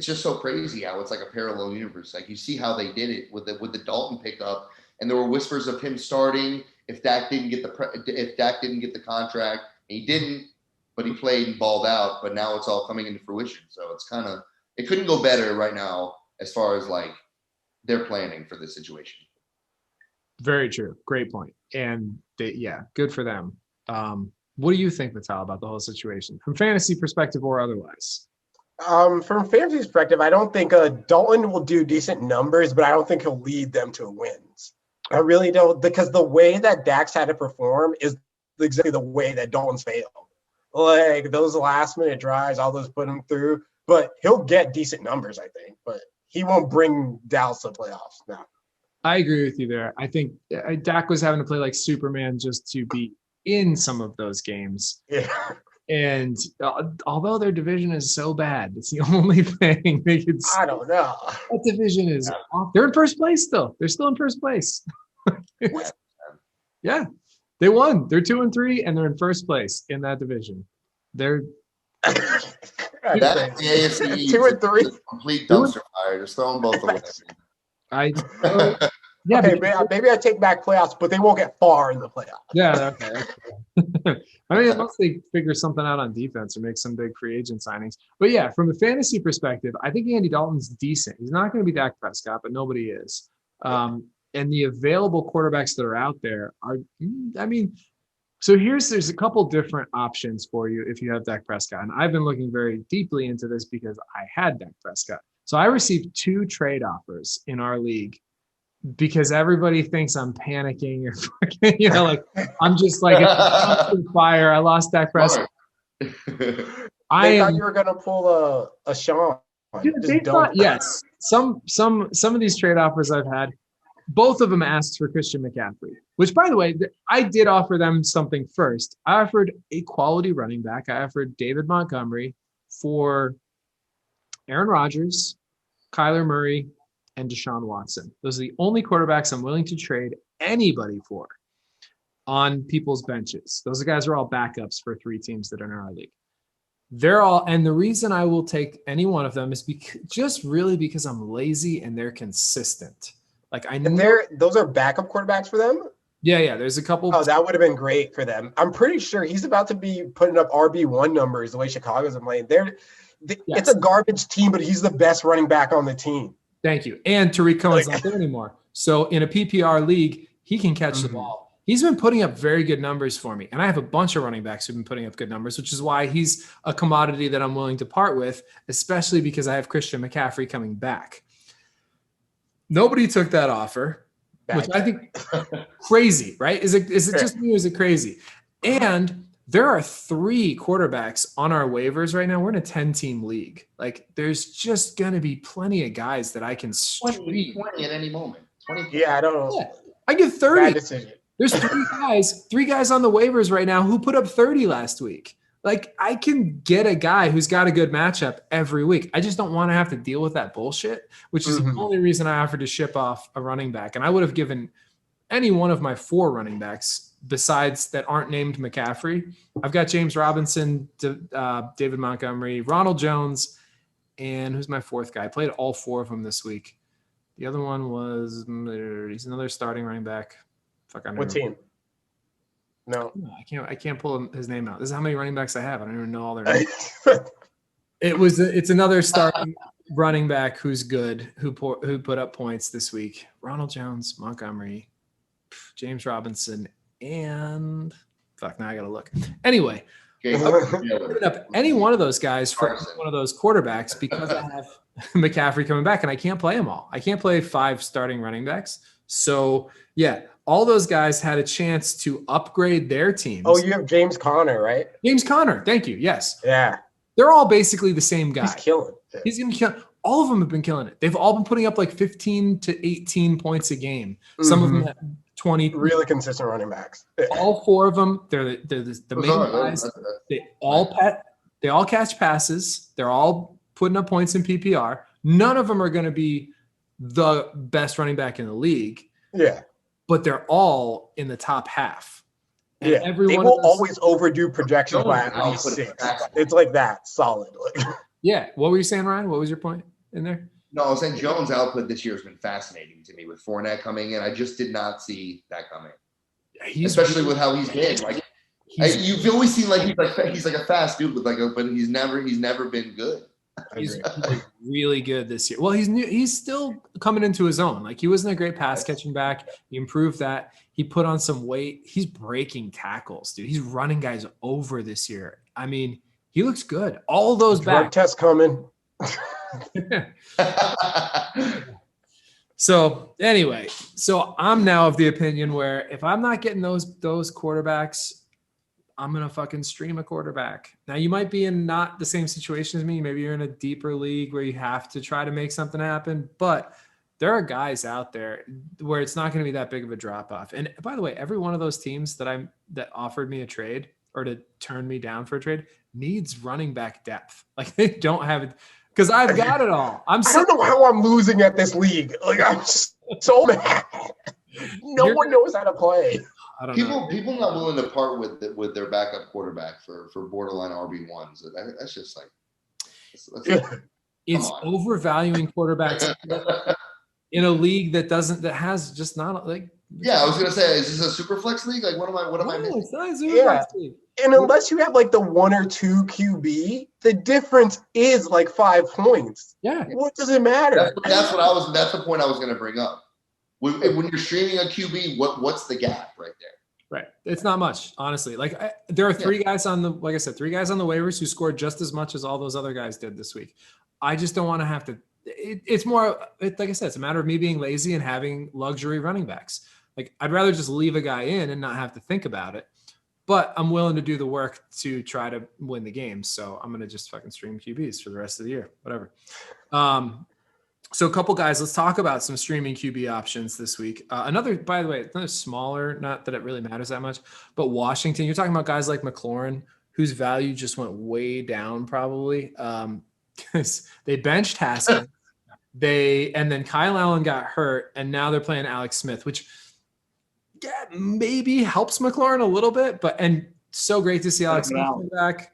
just so crazy how it's like a parallel universe. Like, you see how they did it with the Dalton pickup, and there were whispers of him starting if Dak didn't get the contract. He didn't, but he played and balled out. But now it's all coming into fruition. So it couldn't go better right now as far as like their planning for this situation.
Very true. Great point. And good for them. What do you think, Vital, about the whole situation from fantasy perspective or otherwise?
From fantasy perspective, I don't think Dalton will do decent numbers, but I don't think he'll lead them to wins. I really don't, because the way that Dak's had to perform is exactly the way that Dalton's failed. Like, those last-minute drives, all those put him through. But he'll get decent numbers, I think. But he won't bring Dallas to the playoffs now.
I agree with you there. I think Dak was having to play like Superman just to be in some of those games.
Yeah.
And although their division is so bad, it's the only thing they could see.
I don't know.
That division is off. They're in first place still. They're still in first place. Yeah. They won. They're 2-3, and they're in first place in that division. They're
that the AFC
2-3.
Complete dumpster fire. Just throw them both away.
Yeah,
okay, maybe I take back playoffs, but they won't get far in the playoffs.
Yeah, okay. I mean, unless they figure something out on defense or make some big free agent signings. But yeah, from a fantasy perspective, I think Andy Dalton's decent. He's not going to be Dak Prescott, but nobody is. And the available quarterbacks that are out there are, so there's a couple different options for you if you have Dak Prescott. And I've been looking very deeply into this because I had Dak Prescott. So I received 2 trade offers in our league, because everybody thinks I'm panicking or fucking, like I'm just like it's fire. I lost Dak Prescott.
I thought you were gonna pull a Sean.
Dude, they thought, yes. Some of these trade offers I've had, both of them asked for Christian McCaffrey, which, by the way, I did offer them something first. I offered a quality running back. I offered David Montgomery for Aaron Rodgers, Kyler Murray, and Deshaun Watson. Those are the only quarterbacks I'm willing to trade anybody for on people's benches. Those guys are all backups for 3 teams that are in our league. They're all, and the reason I will take any one of them is because I'm lazy and they're consistent. Like I know
those are backup quarterbacks for them.
Yeah. There's a couple.
Oh, that would have been great for them. I'm pretty sure he's about to be putting up RB1 numbers the way Chicago's playing. It's a garbage team, but he's the best running back on the team.
Thank you. And Tariq Cohen's not there anymore. So in a PPR league, he can catch the ball. He's been putting up very good numbers for me. And I have a bunch of running backs who've been putting up good numbers, which is why he's a commodity that I'm willing to part with, especially because I have Christian McCaffrey coming back. Nobody took that offer, which I think crazy, right? Is it just me or is it crazy? And there are 3 quarterbacks on our waivers right now. We're in a 10-team league. Like there's just going to be plenty of guys that I can stream.
20 at any moment. 20.
Yeah, I don't know.
Yeah, I get 30.
Bad decision.
There's 3 guys on the waivers right now who put up 30 last week. Like I can get a guy who's got a good matchup every week. I just don't want to have to deal with that bullshit, which is the only reason I offered to ship off a running back. And I would have given any one of my 4 running backs besides that aren't named McCaffrey. I've got James Robinson, David Montgomery, Ronald Jones, and who's my 4th guy? I played all 4 of them this week. The other one was he's another starting running back.
What team? No,
I can't pull his name out. This is how many running backs I have. I don't even know all their names. It's another starting running back who's good, who put up points this week. Ronald Jones, Montgomery, James Robinson, and now I gotta look. Anyway, putting up any one of those guys for one of those quarterbacks because I have McCaffrey coming back, and I can't play them all. I can't play 5 starting running backs. So yeah, all those guys had a chance to upgrade their teams.
Oh, you have James Conner, right?
James Conner, thank you. Yes.
Yeah.
They're all basically the same guy.
He's killing it.
He's going to kill. All of them have been killing it. They've all been putting up like 15 to 18 points a game. Some of them have 20.
Really consistent running backs.
All 4 of them, they're the main guys. They all catch passes. They're all putting up points in PPR. None of them are going to be the best running back in the league.
Yeah.
But they're all in the top half. And
they will always overdo projections by at least 6. It's like that, solid.
Yeah. What were you saying, Ryan? What was your point in there?
No, I was saying Jones' output this year has been fascinating to me with Fournette coming in. I just did not see that coming, especially with how he's been. Like you've always seen like he's like a fast dude with but he's never been good.
He's really good this year. Well, he's still coming into his own. Like he wasn't a great pass catching back. He improved that. He put on some weight. He's breaking tackles, dude. He's running guys over this year. I mean, he looks good. All those
drug tests coming.
So anyway, I'm now of the opinion where if I'm not getting those quarterbacks, I'm going to fucking stream a quarterback. Now you might be in not the same situation as me. Maybe you're in a deeper league where you have to try to make something happen, but there are guys out there where it's not going to be that big of a drop off. And by the way, every one of those teams that offered me a trade or to turn me down for a trade needs running back depth. Like they don't have it because I've got it all. I don't
know how I'm losing at this league. Like I'm so mad. No one knows how to play.
I don't
know.
People
not willing to part with their backup quarterback for borderline RB1s. That's just like
it's overvaluing quarterbacks in a league that has just not like.
Yeah, I was gonna say, is this a super flex league? Like, what am I missing?
It's not a super flex league.
And unless you have like the 1 or 2 QB, the difference is like 5 points.
Yeah.
What does it matter?
That's the point I was gonna bring up. When you're streaming a QB, what's the gap right there?
Right. It's not much, honestly. Like there are 3 guys on the, like I said, 3 guys on the waivers who scored just as much as all those other guys did this week. I just don't want to have to, it's more, like I said, it's a matter of me being lazy and having luxury running backs. Like I'd rather just leave a guy in and not have to think about it, but I'm willing to do the work to try to win the game. So I'm going to just fucking stream QBs for the rest of the year, whatever. So a couple guys, let's talk about some streaming QB options this week. By the way, another smaller, not that it really matters that much, but Washington, you're talking about guys like McLaurin, whose value just went way down probably. Because they benched Haskins, and then Kyle Allen got hurt, and now they're playing Alex Smith, which maybe helps McLaurin a little bit, and so great to see Alex Smith come back.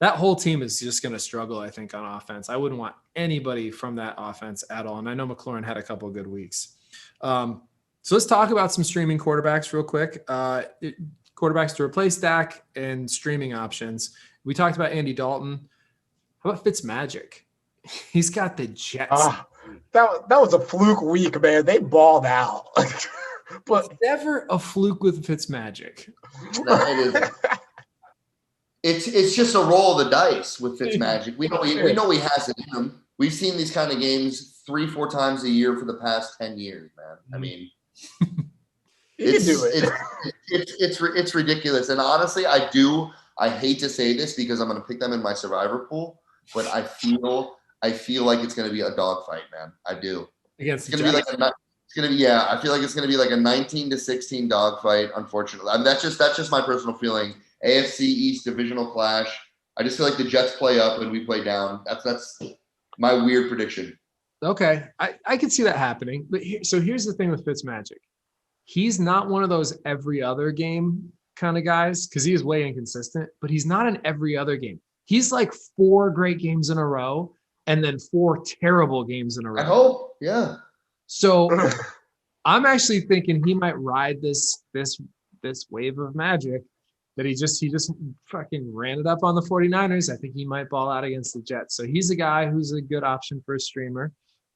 that whole team is just going to struggle, I think, on offense. I wouldn't want anybody from that offense at all. And I know McLaurin had a couple of good weeks. So let's talk about some streaming quarterbacks real quick. Quarterbacks to replace Dak and streaming options. We talked about Andy Dalton. How about Fitzmagic? He's got the Jets.
That was a fluke week, man. They balled out. But
it's never a fluke with Fitzmagic.
No, it isn't. It's just a roll of the dice with Fitzmagic. We know he has it in him. We've seen these kind of games 3-4 times a year for the past 10 years, man. I mean, it's ridiculous. And honestly, I hate to say this because I'm going to pick them in my survivor pool, but I feel like it's going to be a dogfight, man. I do.
Against
it's going to be like I feel like it's going to be like a 19-16 dogfight. Unfortunately, I mean, that's just my personal feeling. AFC East divisional clash. I just feel like the Jets play up and we play down. That's my weird prediction.
Okay, I could see that happening. But here's the thing with Fitzmagic. He's not one of those every other game kind of guys because he is way inconsistent, but he's not an every other game. He's like 4 great games in a row and then 4 terrible games in a row.
I hope, yeah.
So I'm actually thinking he might ride this wave of magic that he just fucking ran it up on the 49ers. I think he might ball out against the Jets. So he's a guy who's a good option for a streamer.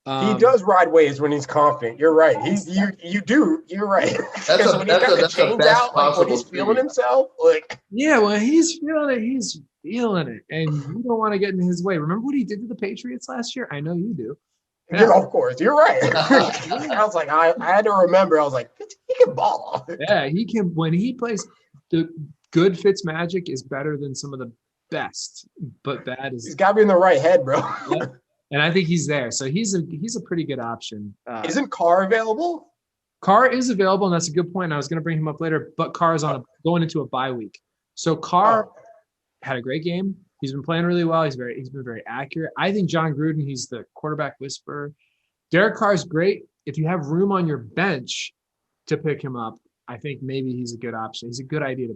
He does ride waves when he's confident. You're right. You're right.
That's
when he's got the chains out, like when he's feeling himself, like
when he's feeling it, he's feeling it, and you don't want to get in his way. Remember what he did to the Patriots last year? I know you do.
Yeah, of course. You're right. I was like, I had to remember. I was like, he can ball.
Yeah, he can. When he plays, the good Fitzmagic is better than some of the best, but bad is.
He's got to be in the right head, bro.
Yeah. And I think he's there. So he's a pretty good option.
Isn't Carr available?
Carr is available, and that's a good point. I was going to bring him up later, but Carr is going into a bye week. So Carr had a great game. He's been playing really well. He's been very accurate. I think John Gruden, he's the quarterback whisperer. Derek Carr is great. If you have room on your bench to pick him up, I think maybe he's a good option. He's a good idea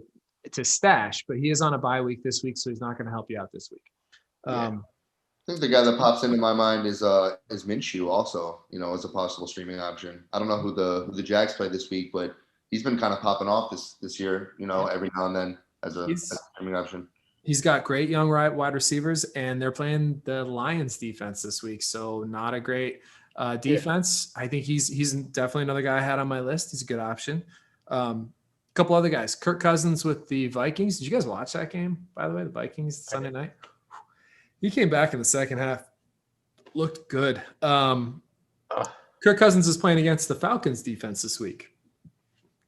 to stash, but he is on a bye week this week, so he's not going to help you out this week.
I think the guy that pops into my mind is Minshew also, as a possible streaming option. I don't know who the Jags play this week, but he's been kind of popping off this year, every now and then as a streaming option.
He's got great young wide receivers, and they're playing the Lions defense this week, so not a great defense. I think he's definitely another guy I had on my list. He's a good option. A couple other guys. Kirk Cousins with the Vikings. Did you guys watch that game, by the way, the Vikings Sunday night? He came back in the second half, looked good. Kirk Cousins is playing against the Falcons defense this week.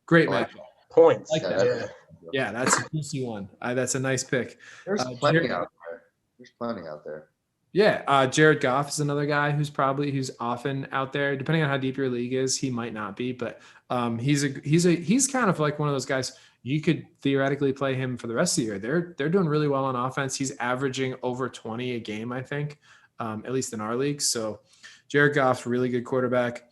Great matchup.
Points.
Like that. Yeah, that's a juicy one. That's a nice pick.
There's plenty out there.
Yeah, Jared Goff is another guy who's often out there. Depending on how deep your league is, he might not be, but he's kind of like one of those guys. You could theoretically play him for the rest of the year. They're doing really well on offense. He's averaging over 20 a game, I think, at least in our league. So Jared Goff's really good quarterback.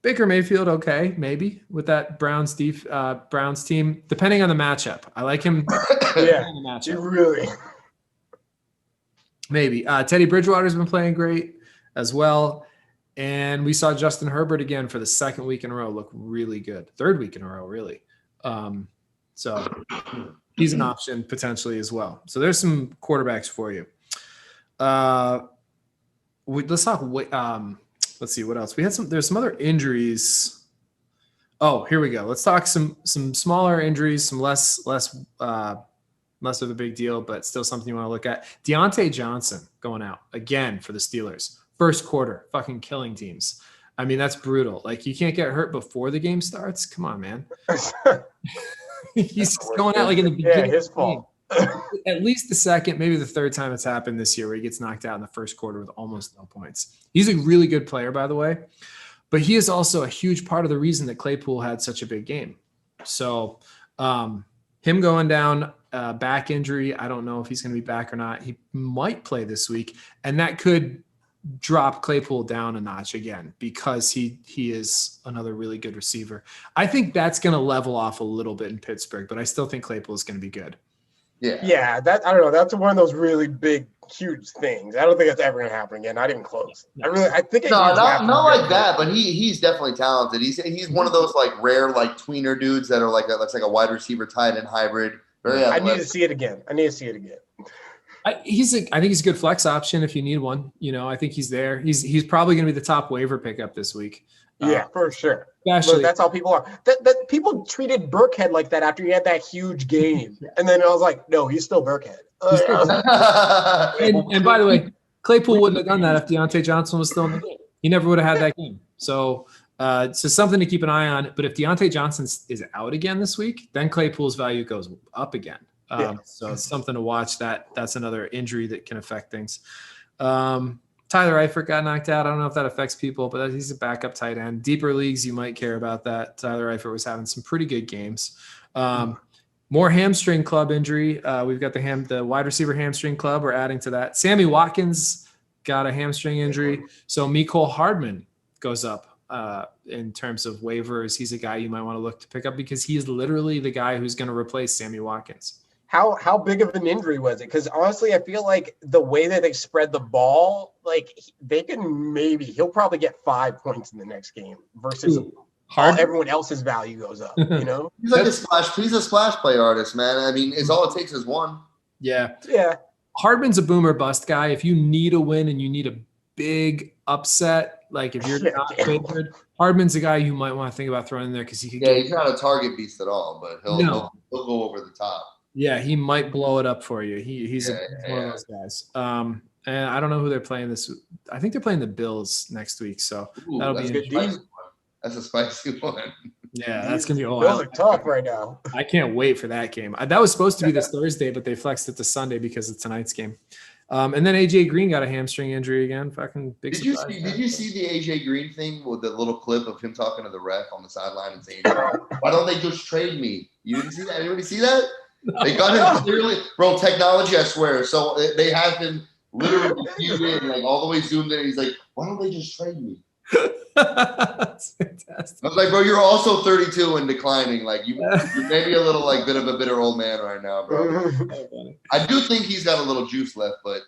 Baker Mayfield, okay, maybe with that Browns team, depending on the matchup. I like him.
Yeah, really.
Maybe. Teddy Bridgewater's been playing great as well. And we saw Justin Herbert again for the second week in a row look really good. Third week in a row, really. So he's an option potentially as well. So there's some quarterbacks for you. Let's talk. Let's see what else. There's some other injuries. Oh, here we go. Let's talk some smaller injuries, some less of a big deal, but still something you want to look at. Deontay Johnson going out again for the Steelers. First quarter, fucking killing teams. I mean, that's brutal. Like, you can't get hurt before the game starts. Come on, man. He's going out like in the beginning.
Yeah, his fault.
At least the second, maybe the third time it's happened this year where he gets knocked out in the first quarter with almost no points. He's a really good player, by the way, but he is also a huge part of the reason that Claypool had such a big game. So him going down, back injury, I don't know if he's going to be back or not. He might play this week, and that could drop Claypool down a notch again because he is another really good receiver. I think that's going to level off a little bit in Pittsburgh, but I still think Claypool is going to be good.
Yeah, that I don't know. That's one of those really big, huge things. I don't think that's ever gonna happen again. Not even close. I think
No, not like that. But he's definitely talented. He's one of those like rare like tweener dudes that are like that's like a wide receiver tight end hybrid. Very
I
athletic.
need to see it again.
I think he's a good flex option if you need one. I think he's there. He's probably going to be the top waiver pickup this week.
Yeah, for sure.
Especially,
that's how people are. That people treated Burkhead like that after he had that huge game, and then I was like, no, he's still Burkhead.
And by the way, Claypool wouldn't have done that if Deontay Johnson was still in the game. He never would have had that game. So something to keep an eye on. But if Deontay Johnson is out again this week, then Claypool's value goes up again. So it's something to watch. That's another injury that can affect things. Tyler Eifert got knocked out. I don't know if that affects people, but he's a backup tight end. Deeper leagues, you might care about that. Tyler Eifert was having some pretty good games. More hamstring club injury. We've got the wide receiver hamstring club. We're adding to that. Sammy Watkins got a hamstring injury. So Mecole Hardman goes up in terms of waivers. He's a guy you might want to look to pick up because he's literally the guy who's going to replace Sammy Watkins.
How big of an injury was it? Because honestly, I feel like the way that they spread the ball, like he'll probably get 5 points in the next game versus everyone else's value goes up.
He's like he's a splash play artist, man. I mean, it's all it takes is one.
Yeah.
Hardman's a boomer bust guy. If you need a win and you need a big upset, like if you're not favored, Hardman's a guy you might want to think about throwing in there because he could.
He's not a target beast at all, but he'll go over the top.
Yeah, he might blow it up for you. He's one of those guys. And I don't know who they're playing this. I think they're playing the Bills next week, so that'll be
interesting. That's a spicy one.
Yeah, that's gonna be.
Bills are tough right now.
I can't wait for that game. That was supposed to be this Thursday, but they flexed it to Sunday because of tonight's game. And then AJ Green got a hamstring injury again. Fucking big.
Did you see the AJ Green thing with the little clip of him talking to the ref on the sideline and saying, "Why don't they just trade me?" You didn't see that? Anybody see that? They got him clearly, bro. Technology, I swear. So they have him literally zoomed in, like all the way zoomed in. He's like, "Why don't they just trade me?"
That's fantastic.
I was like, bro, you're also 32 and declining. Like you're maybe a little like bit of a bitter old man right now, bro. I do think he's got a little juice left, but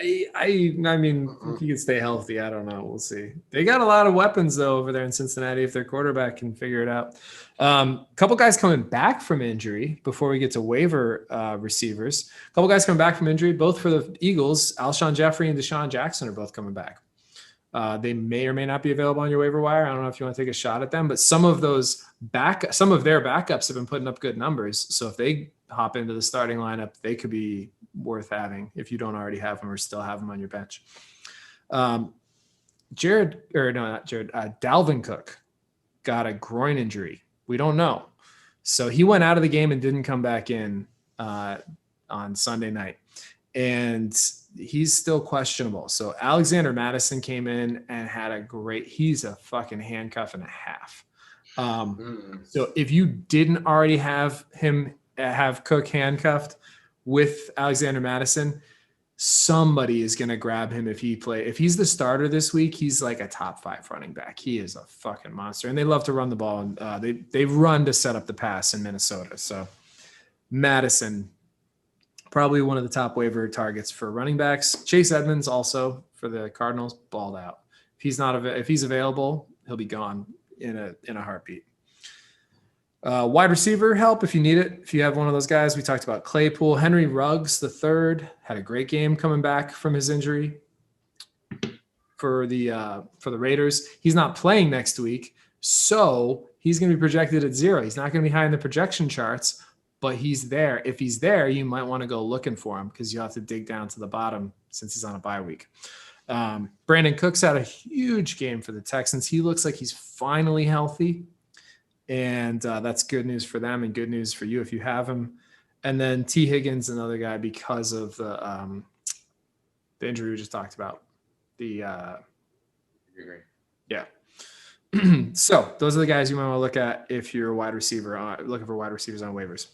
I mean, if he can stay healthy, I don't know. We'll see. They got a lot of weapons though over there in Cincinnati. If their quarterback can figure it out, couple guys coming back from injury before we get to waiver receivers. Couple guys coming back from injury, both for the Eagles. Alshon Jeffrey and Deshaun Jackson are both coming back. They may or may not be available on your waiver wire. I don't know if you want to take a shot at them, but some of their backups have been putting up good numbers. So if they hop into the starting lineup, they could be worth having if you don't already have them or still have them on your bench. Dalvin Cook got a groin injury. We don't know. So he went out of the game and didn't come back in on Sunday night. And he's still questionable. So Alexander Madison came in and had he's a fucking handcuff and a half. So if you didn't already have Cook handcuffed with Alexander Madison, somebody is going to grab him if he's the starter this week. He's like a top 5 running back. He is a fucking monster. And they love to run the ball. And they run to set up the pass in Minnesota. So Madison, probably one of the top waiver targets for running backs. Chase Edmonds also for the Cardinals balled out. If he's available, he'll be gone in a heartbeat. Wide receiver help if you need it. If you have one of those guys, we talked about Claypool. Henry Ruggs III had a great game coming back from his injury for the Raiders. He's not playing next week, so he's going to be projected at 0. He's not going to be high in the projection charts, but he's there. If he's there, you might want to go looking for him because you have to dig down to the bottom since he's on a bye week. Brandon Cooks had a huge game for the Texans. He looks like he's finally healthy, and that's good news for them and good news for you if you have him. And then T. Higgins, another guy, because of the injury we just talked about. Yeah. So those are the guys you might want to look at if you're a wide receiver, looking for wide receivers on waivers.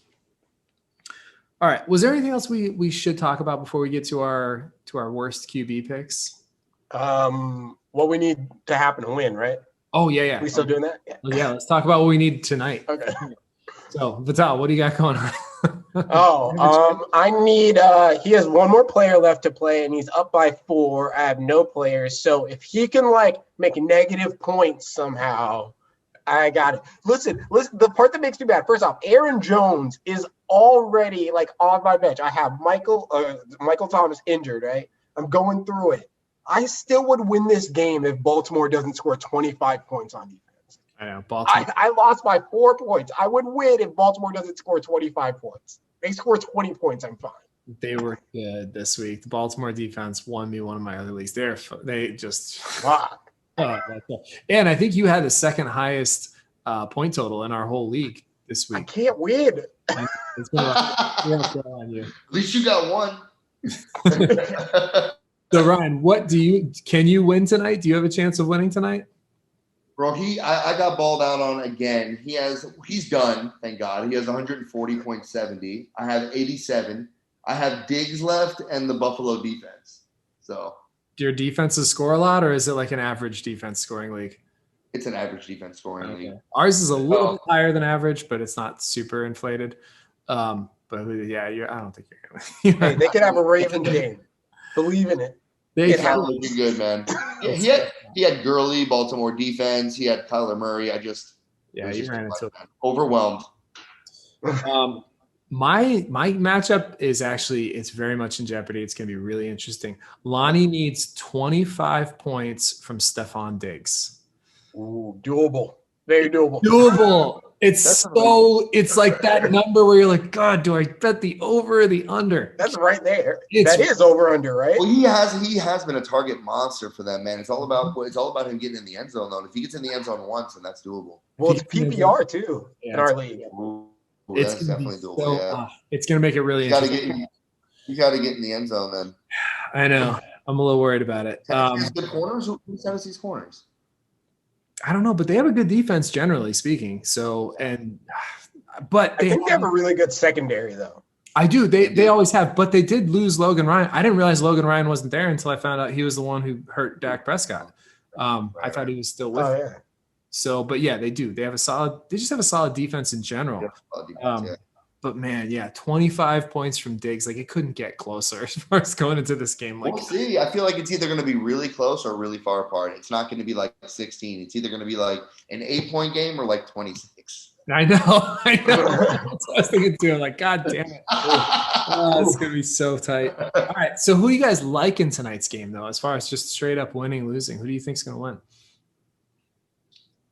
All right. Was there anything else we should talk about before we get to our worst QB picks?
What we need to happen to win, right?
Oh, yeah.
We still doing that?
Yeah. Let's talk about what we need tonight.
Okay.
So, Vital, what do you got going on?
I need he has one more player left to play and he's up by 4. I have no players. So if he can like make negative points somehow, I got it. Listen, the part that makes me mad, first off, Aaron Jones is already like on my bench. I have Michael Thomas injured, right? I'm going through it. I still would win this game if Baltimore doesn't score 25 points on defense.
I know. Baltimore.
I lost by 4 points. I would win if Baltimore doesn't score 25 points. They score 20 points, I'm fine.
They were good this week. The Baltimore defense won me one of my other leagues. They just
Fuck.
And I think you had the second highest point total in our whole league this
I
week.
can't win.
It's been on you.
At least you got one.
So Ryan, can you win tonight? Do you have a chance of winning tonight?
Bro, I got balled out on again. He's done, thank God. He has 140.70. I have 87. I have Diggs left and the Buffalo defense. So
Do your defenses score a lot, or is it like an average defense scoring league?
it's an average defense scoring league.
Ours is a little bit higher than average, but it's not super inflated. But yeah, I don't think you're gonna.
Hey, they could have a Ravens game. Believe in it.
They
It's looking good, man. Yeah, he had Gurley, Baltimore defense. He had Kyler Murray.
you ran into it.
Overwhelmed.
My matchup is it's very much in jeopardy. It's going to be really interesting. Lonnie needs 25 points from Stephon Diggs.
Ooh, doable. Very doable.
Doable. It's like that number where you're like, God, do I bet the over or the under?
That's right there. That is over under, right?
Well, he has been a target monster for them, man. It's all about him getting in the end zone, though. And if he gets in the end zone once, then that's doable.
Well, it's PPR too in our league.
Ooh,
It's
that's definitely doable.
so, it's going to make it really interesting.
You got to get in the end zone then.
I know. I'm a little worried about it.
Tennessee's good corners. Who's Tennessee's corners?
I don't know, but they have a good defense generally speaking. But
I think they have a really good secondary though.
I do. They always have, but they did lose Logan Ryan. I didn't realize Logan Ryan wasn't there until I found out he was the one who hurt Dak Prescott. I thought he was still with him.
Yeah.
So, but yeah, they do. They just have a solid defense in general. But man, 25 points from Diggs. Like it couldn't get closer as far as going into this game. Like,
we'll see. I feel like it's either going to be really close or really far apart. It's not going to be like 16. It's either going to be like an 8-point game or like 26.
I know. That's what I was thinking too. I'm like, God damn it. It's going to be so tight. All right. So who do you guys like in tonight's game though, as far as just straight up winning, losing? Who do you think is going to win?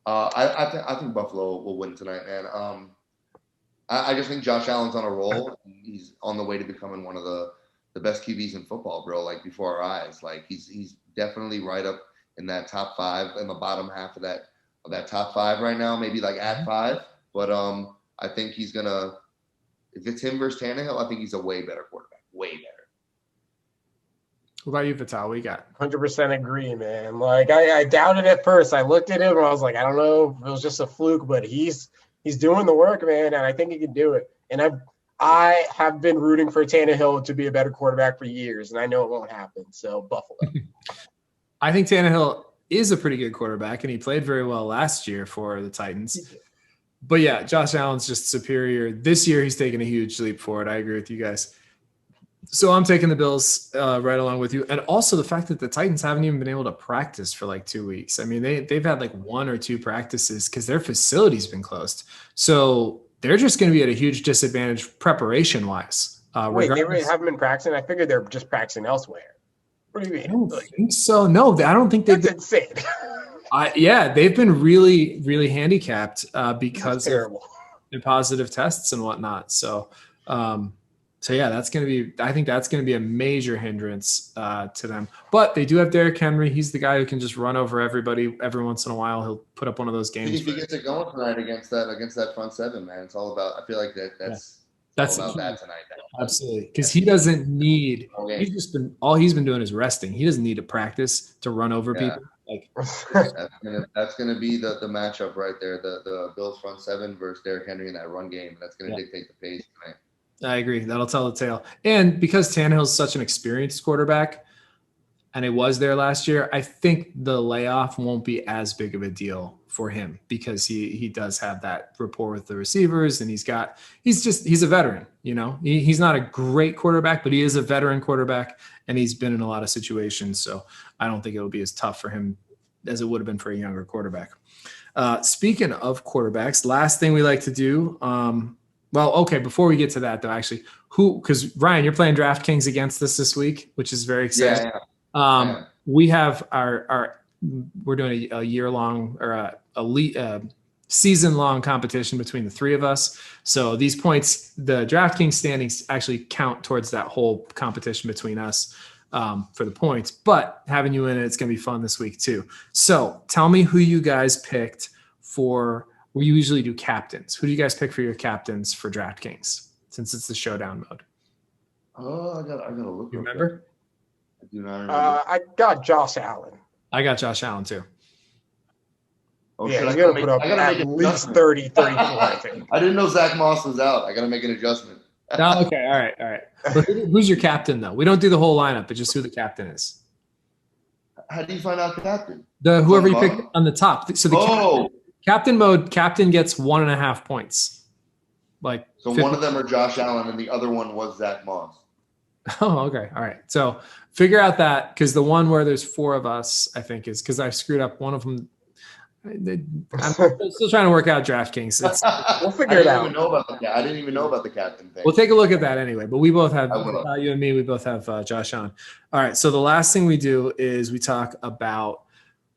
I think Buffalo will win tonight, man. I just think Josh Allen's on a roll. He's on the way to becoming one of the best QBs in football, bro. Like before our eyes, like he's definitely right up in that top 5, in the bottom half of that top 5 right now. Maybe like at 5, but I think he's gonna. If it's him versus Tannehill, I think he's a way better quarterback. Way better.
What about you, Vital? What you got?
100% agree, man. Like I doubted at first. I looked at him and I was like, I don't know if it was just a fluke, but he's doing the work, man, and I think he can do it. And I have been rooting for Tannehill to be a better quarterback for years, and I know it won't happen. So Buffalo.
I think Tannehill is a pretty good quarterback, and he played very well last year for the Titans. But yeah, Josh Allen's just superior. This year, he's taken a huge leap forward. I agree with you guys. So I'm taking the Bills right along with you. And also the fact that the Titans haven't even been able to practice for like 2 weeks. I mean, they've had like 1 or 2 practices because their facility's been closed. So they're just going to be at a huge disadvantage preparation-wise.
Wait, they really haven't been practicing? I figured they're just practicing elsewhere. What do you mean?
I don't think so. No, I don't think they've been.
That's insane.
They've been really, really handicapped because of the positive tests and whatnot. So, that's going to be. I think that's going to be a major hindrance to them. But they do have Derrick Henry. He's the guy who can just run over everybody every once in a while. He'll put up one of those games.
If he gets it going tonight against that front seven, man, it's all about. I feel like that's all about that tonight.
Absolutely, because he doesn't need. All he's been doing is resting. He doesn't need to practice to run over people. Like
that's gonna be the matchup right there. The Bills front seven versus Derrick Henry in that run game. That's gonna dictate the pace tonight.
I agree. That'll tell the tale. And because Tannehill's such an experienced quarterback, and it was there last year, I think the layoff won't be as big of a deal
for him because he does have that rapport with the receivers, and he's a veteran. He's not a great quarterback, but he is a veteran quarterback, and he's been in a lot of situations. So I don't think it'll be as tough for him as it would have been for a younger quarterback. Speaking of quarterbacks, last thing we like to do. Before we get to that though, actually, because Ryan, you're playing DraftKings against us this week, which is very exciting.
Yeah.
We have we're doing a year-long or a season-long competition between the three of us. So these points, the DraftKings standings actually count towards that whole competition between us for the points. But having you in it's going to be fun this week too. So tell me who you guys picked for. We usually do captains. Who do you guys pick for your captains for DraftKings since it's the showdown mode?
Oh, I gotta look.
You remember?
I do not remember.
I got Josh Allen.
I got Josh Allen too.
Oh,
yeah, he's going to put up at least 30, 34, I think.
I didn't know Zach Moss was out. I got to make an adjustment.
Oh, okay. All right. But who's your captain, though? We don't do the whole lineup, but just who the captain is.
How do you find out the captain?
Whoever you pick on the top. So captain mode, captain gets 1.5 points.
So 50. One of them are Josh Allen, and the other one was Zach Moss.
Oh, okay. All right. So figure out that, because the one where there's 4 of us, I think, is because I screwed up one of them. I'm still trying to work out DraftKings.
We'll figure it out.
I didn't even know about the captain thing.
We'll take a look at that anyway. But we both have you and me. We both have Josh Allen. All right. So the last thing we do is we talk about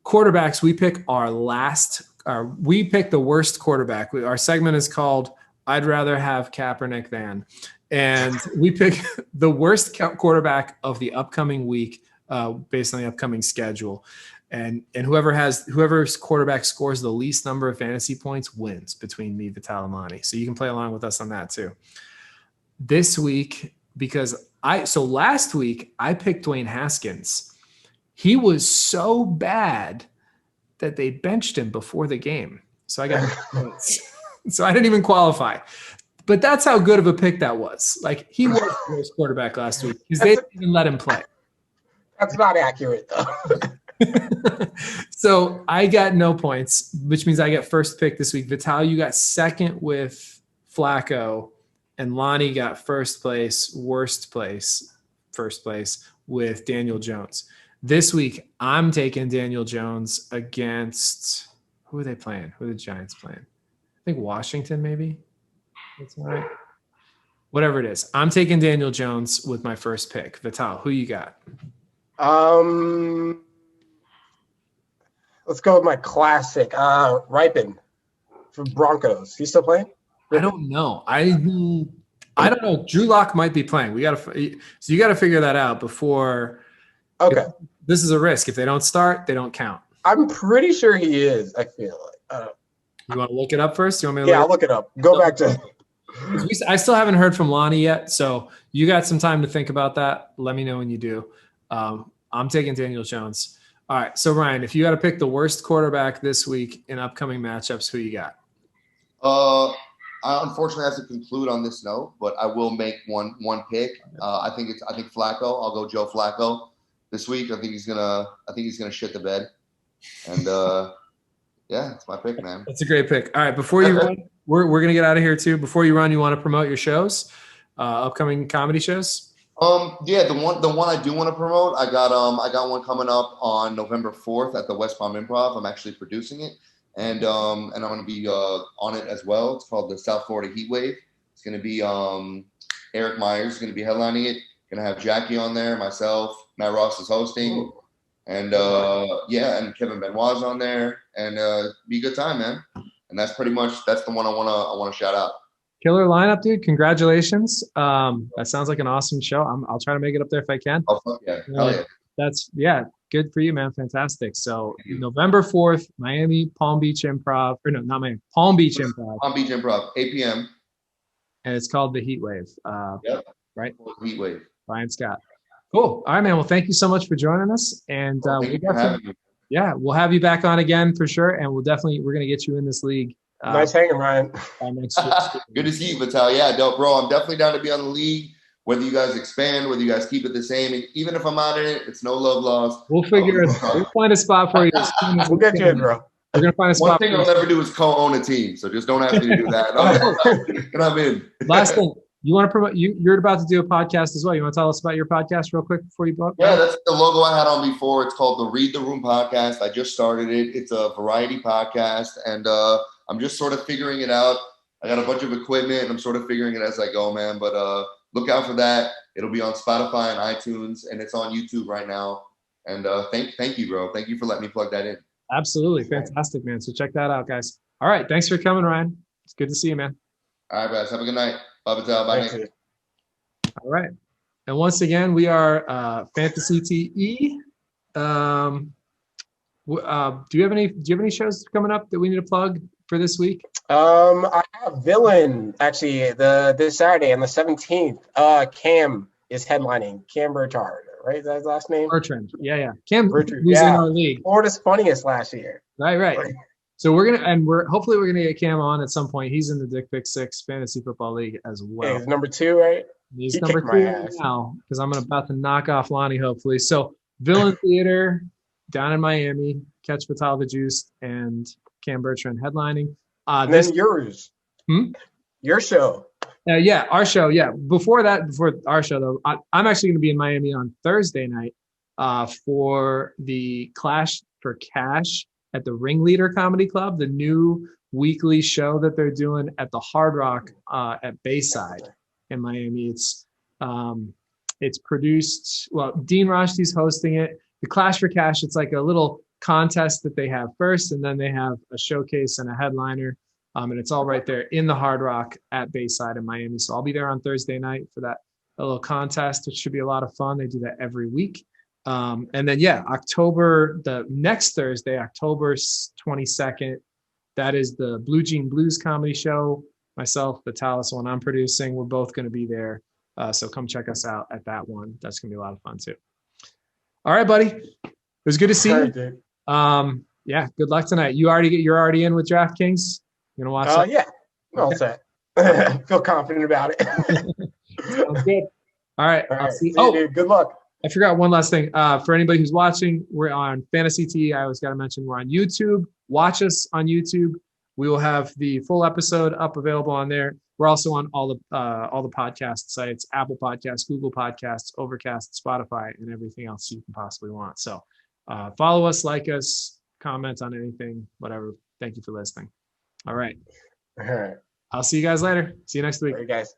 quarterbacks. We pick we pick the worst quarterback. Our segment is called "I'd rather have Kaepernick than," and we pick the worst quarterback of the upcoming week based on the upcoming schedule. And whoever's quarterback scores the least number of fantasy points wins between me, Vital, and Lonnie. So you can play along with us on that too. This week, last week I picked Dwayne Haskins. He was so bad that they benched him before the game. So I got points. So I didn't even qualify. But that's how good of a pick that was. He was the worst quarterback last week because they didn't even let him play.
That's not accurate though.
So I got no points, which means I get first pick this week. Vital, you got second with Flacco, and Lonnie got first place with Daniel Jones. This week, I'm taking Daniel Jones against who are they playing? Who are the Giants playing? I think Washington, maybe. That's all right. Whatever it is, I'm taking Daniel Jones with my first pick. Vital, who you got?
Let's go with my classic, Ripon from Broncos. He's still playing?
I don't know. I don't know. Drew Lock might be playing. So you got to figure that out before.
Okay.
This is a risk. If they don't start, they don't count.
I'm pretty sure he is. I feel like.
You want to look it up first? You want me to?
Yeah, I'll look it up. Go back to.
I still haven't heard from Lonnie yet, so you got some time to think about that. Let me know when you do. I'm taking Daniel Jones. All right, so Ryan, if you got to pick the worst quarterback this week in upcoming matchups, who you got?
I unfortunately have to conclude on this note, but I will make one pick. I think Flacco. I'll go Joe Flacco this week. I think he's gonna shit the bed, and yeah, it's my pick, man.
That's a great pick. All right, before you run, we're gonna get out of here too. Before you run, you want to promote your shows, upcoming comedy shows?
Yeah, the one I do want to promote, I got one coming up on November 4th at the West Palm Improv. I'm actually producing it, and I'm going to be on it as well. It's called the South Florida Heat Wave. It's going to be Eric Myers is going to be headlining it. Going to have Jackie on there, myself, Matt Ross is hosting, and and Kevin Benoit's on there, and be a good time, man. And that's the one I want to shout out.
Killer lineup, dude. Congratulations. That sounds like an awesome show. I'll try to make it up there if I can.
Oh, fuck yeah. Hell
yeah. Good for you, man. Fantastic. So November 4th, Miami Palm Beach Improv. Or no, not Miami. Palm Beach Improv.
Palm Beach Improv, 8 p.m.
And it's called The Heat Wave. Right?
Heat Wave.
Ryan Scott. Cool. All right, man. Well, thank you so much for joining us. And we'll have you back on again for sure. And we're going to get you in this league.
Nice hanging, Ryan.
Good to see you, Vital. Yeah, bro, I'm definitely down to be on the league. Whether you guys expand, whether you guys keep it the same, and even if I'm out in it, it's no love lost.
We'll find a spot for you.
We'll get you in, bro.
We're gonna find a
One
spot.
thing I'll never do is co-own a team, so just don't ask me to do that. And I'm in.
Last thing, you want to promote? You're about to do a podcast as well. You want to tell us about your podcast real quick before you book?
Yeah, that's the logo I had on before. It's called the Read the Room podcast. I just started it. It's a variety podcast, and I'm just sort of figuring it out. I got a bunch of equipment, and I'm sort of figuring it as I go, man. But look out for that. It'll be on Spotify and iTunes, and it's on YouTube right now. And thank you, bro. Thank you for letting me plug that in.
Absolutely. Fantastic, man. So check that out, guys. All right. Thanks for coming, Ryan. It's good to see you, man.
All right, guys. Have a good night. Bye, Patel. Bye, Nick.
All right. And once again, we are fantaCTE. Do you have any shows coming up that we need to plug for this week?
I have Villain actually this Saturday on the 17th. Cam is headlining. Cam Burchard, right? Is that his last name?
Bertrand. Yeah. Cam,
Bertrand,
who's
yeah.
in our league.
Florida's funniest last year.
Right. So hopefully we're gonna get Cam on at some point. He's in the Dick Pick 6 Fantasy Football League as well.
Yeah, he's number 2, right?
He's
He
number
kicked my
2
ass.
now because I'm about to knock off Lonnie, hopefully. So Villain Theater down in Miami, Catch Vital the Juice and Cam Bertrand headlining.
And then yours. Your show.
Yeah, our show. Yeah, before our show though, I'm actually going to be in Miami on Thursday night for the Clash for Cash at the Ringleader Comedy Club, the new weekly show that they're doing at the Hard Rock at Bayside in Miami. It's produced. Well, Dean Roshti's hosting it. The Clash for Cash. It's like a little contest that they have first, and then they have a showcase and a headliner. And it's all right there in the Hard Rock at Bayside in Miami. So I'll be there on Thursday night for that little contest, which should be a lot of fun. They do that every week. And then, the next Thursday, October 22nd, that is the Blue Jean Blues comedy show. Myself, Vitalis, one I'm producing, we're both going to be there. So come check us out at that one. That's going to be a lot of fun too. All right, buddy. It was good to see you.
Dude.
Good luck tonight. You're already in with DraftKings? You gonna watch that?
Yeah. All set. Feel confident about it.
Sounds good. All right.
All right.
See
See you, dude. Good luck.
I forgot one last thing. For anybody who's watching, we're on fantaCTE. I always got to mention we're on YouTube. Watch us on YouTube. We will have the full episode up available on there. We're also on all the podcast sites: Apple Podcasts, Google Podcasts, Overcast, Spotify, and everything else you can possibly want. So follow us, like us, comment on anything, whatever. Thank you for listening. All right.
All right.
I'll see you guys later. See you next week.
All right, guys.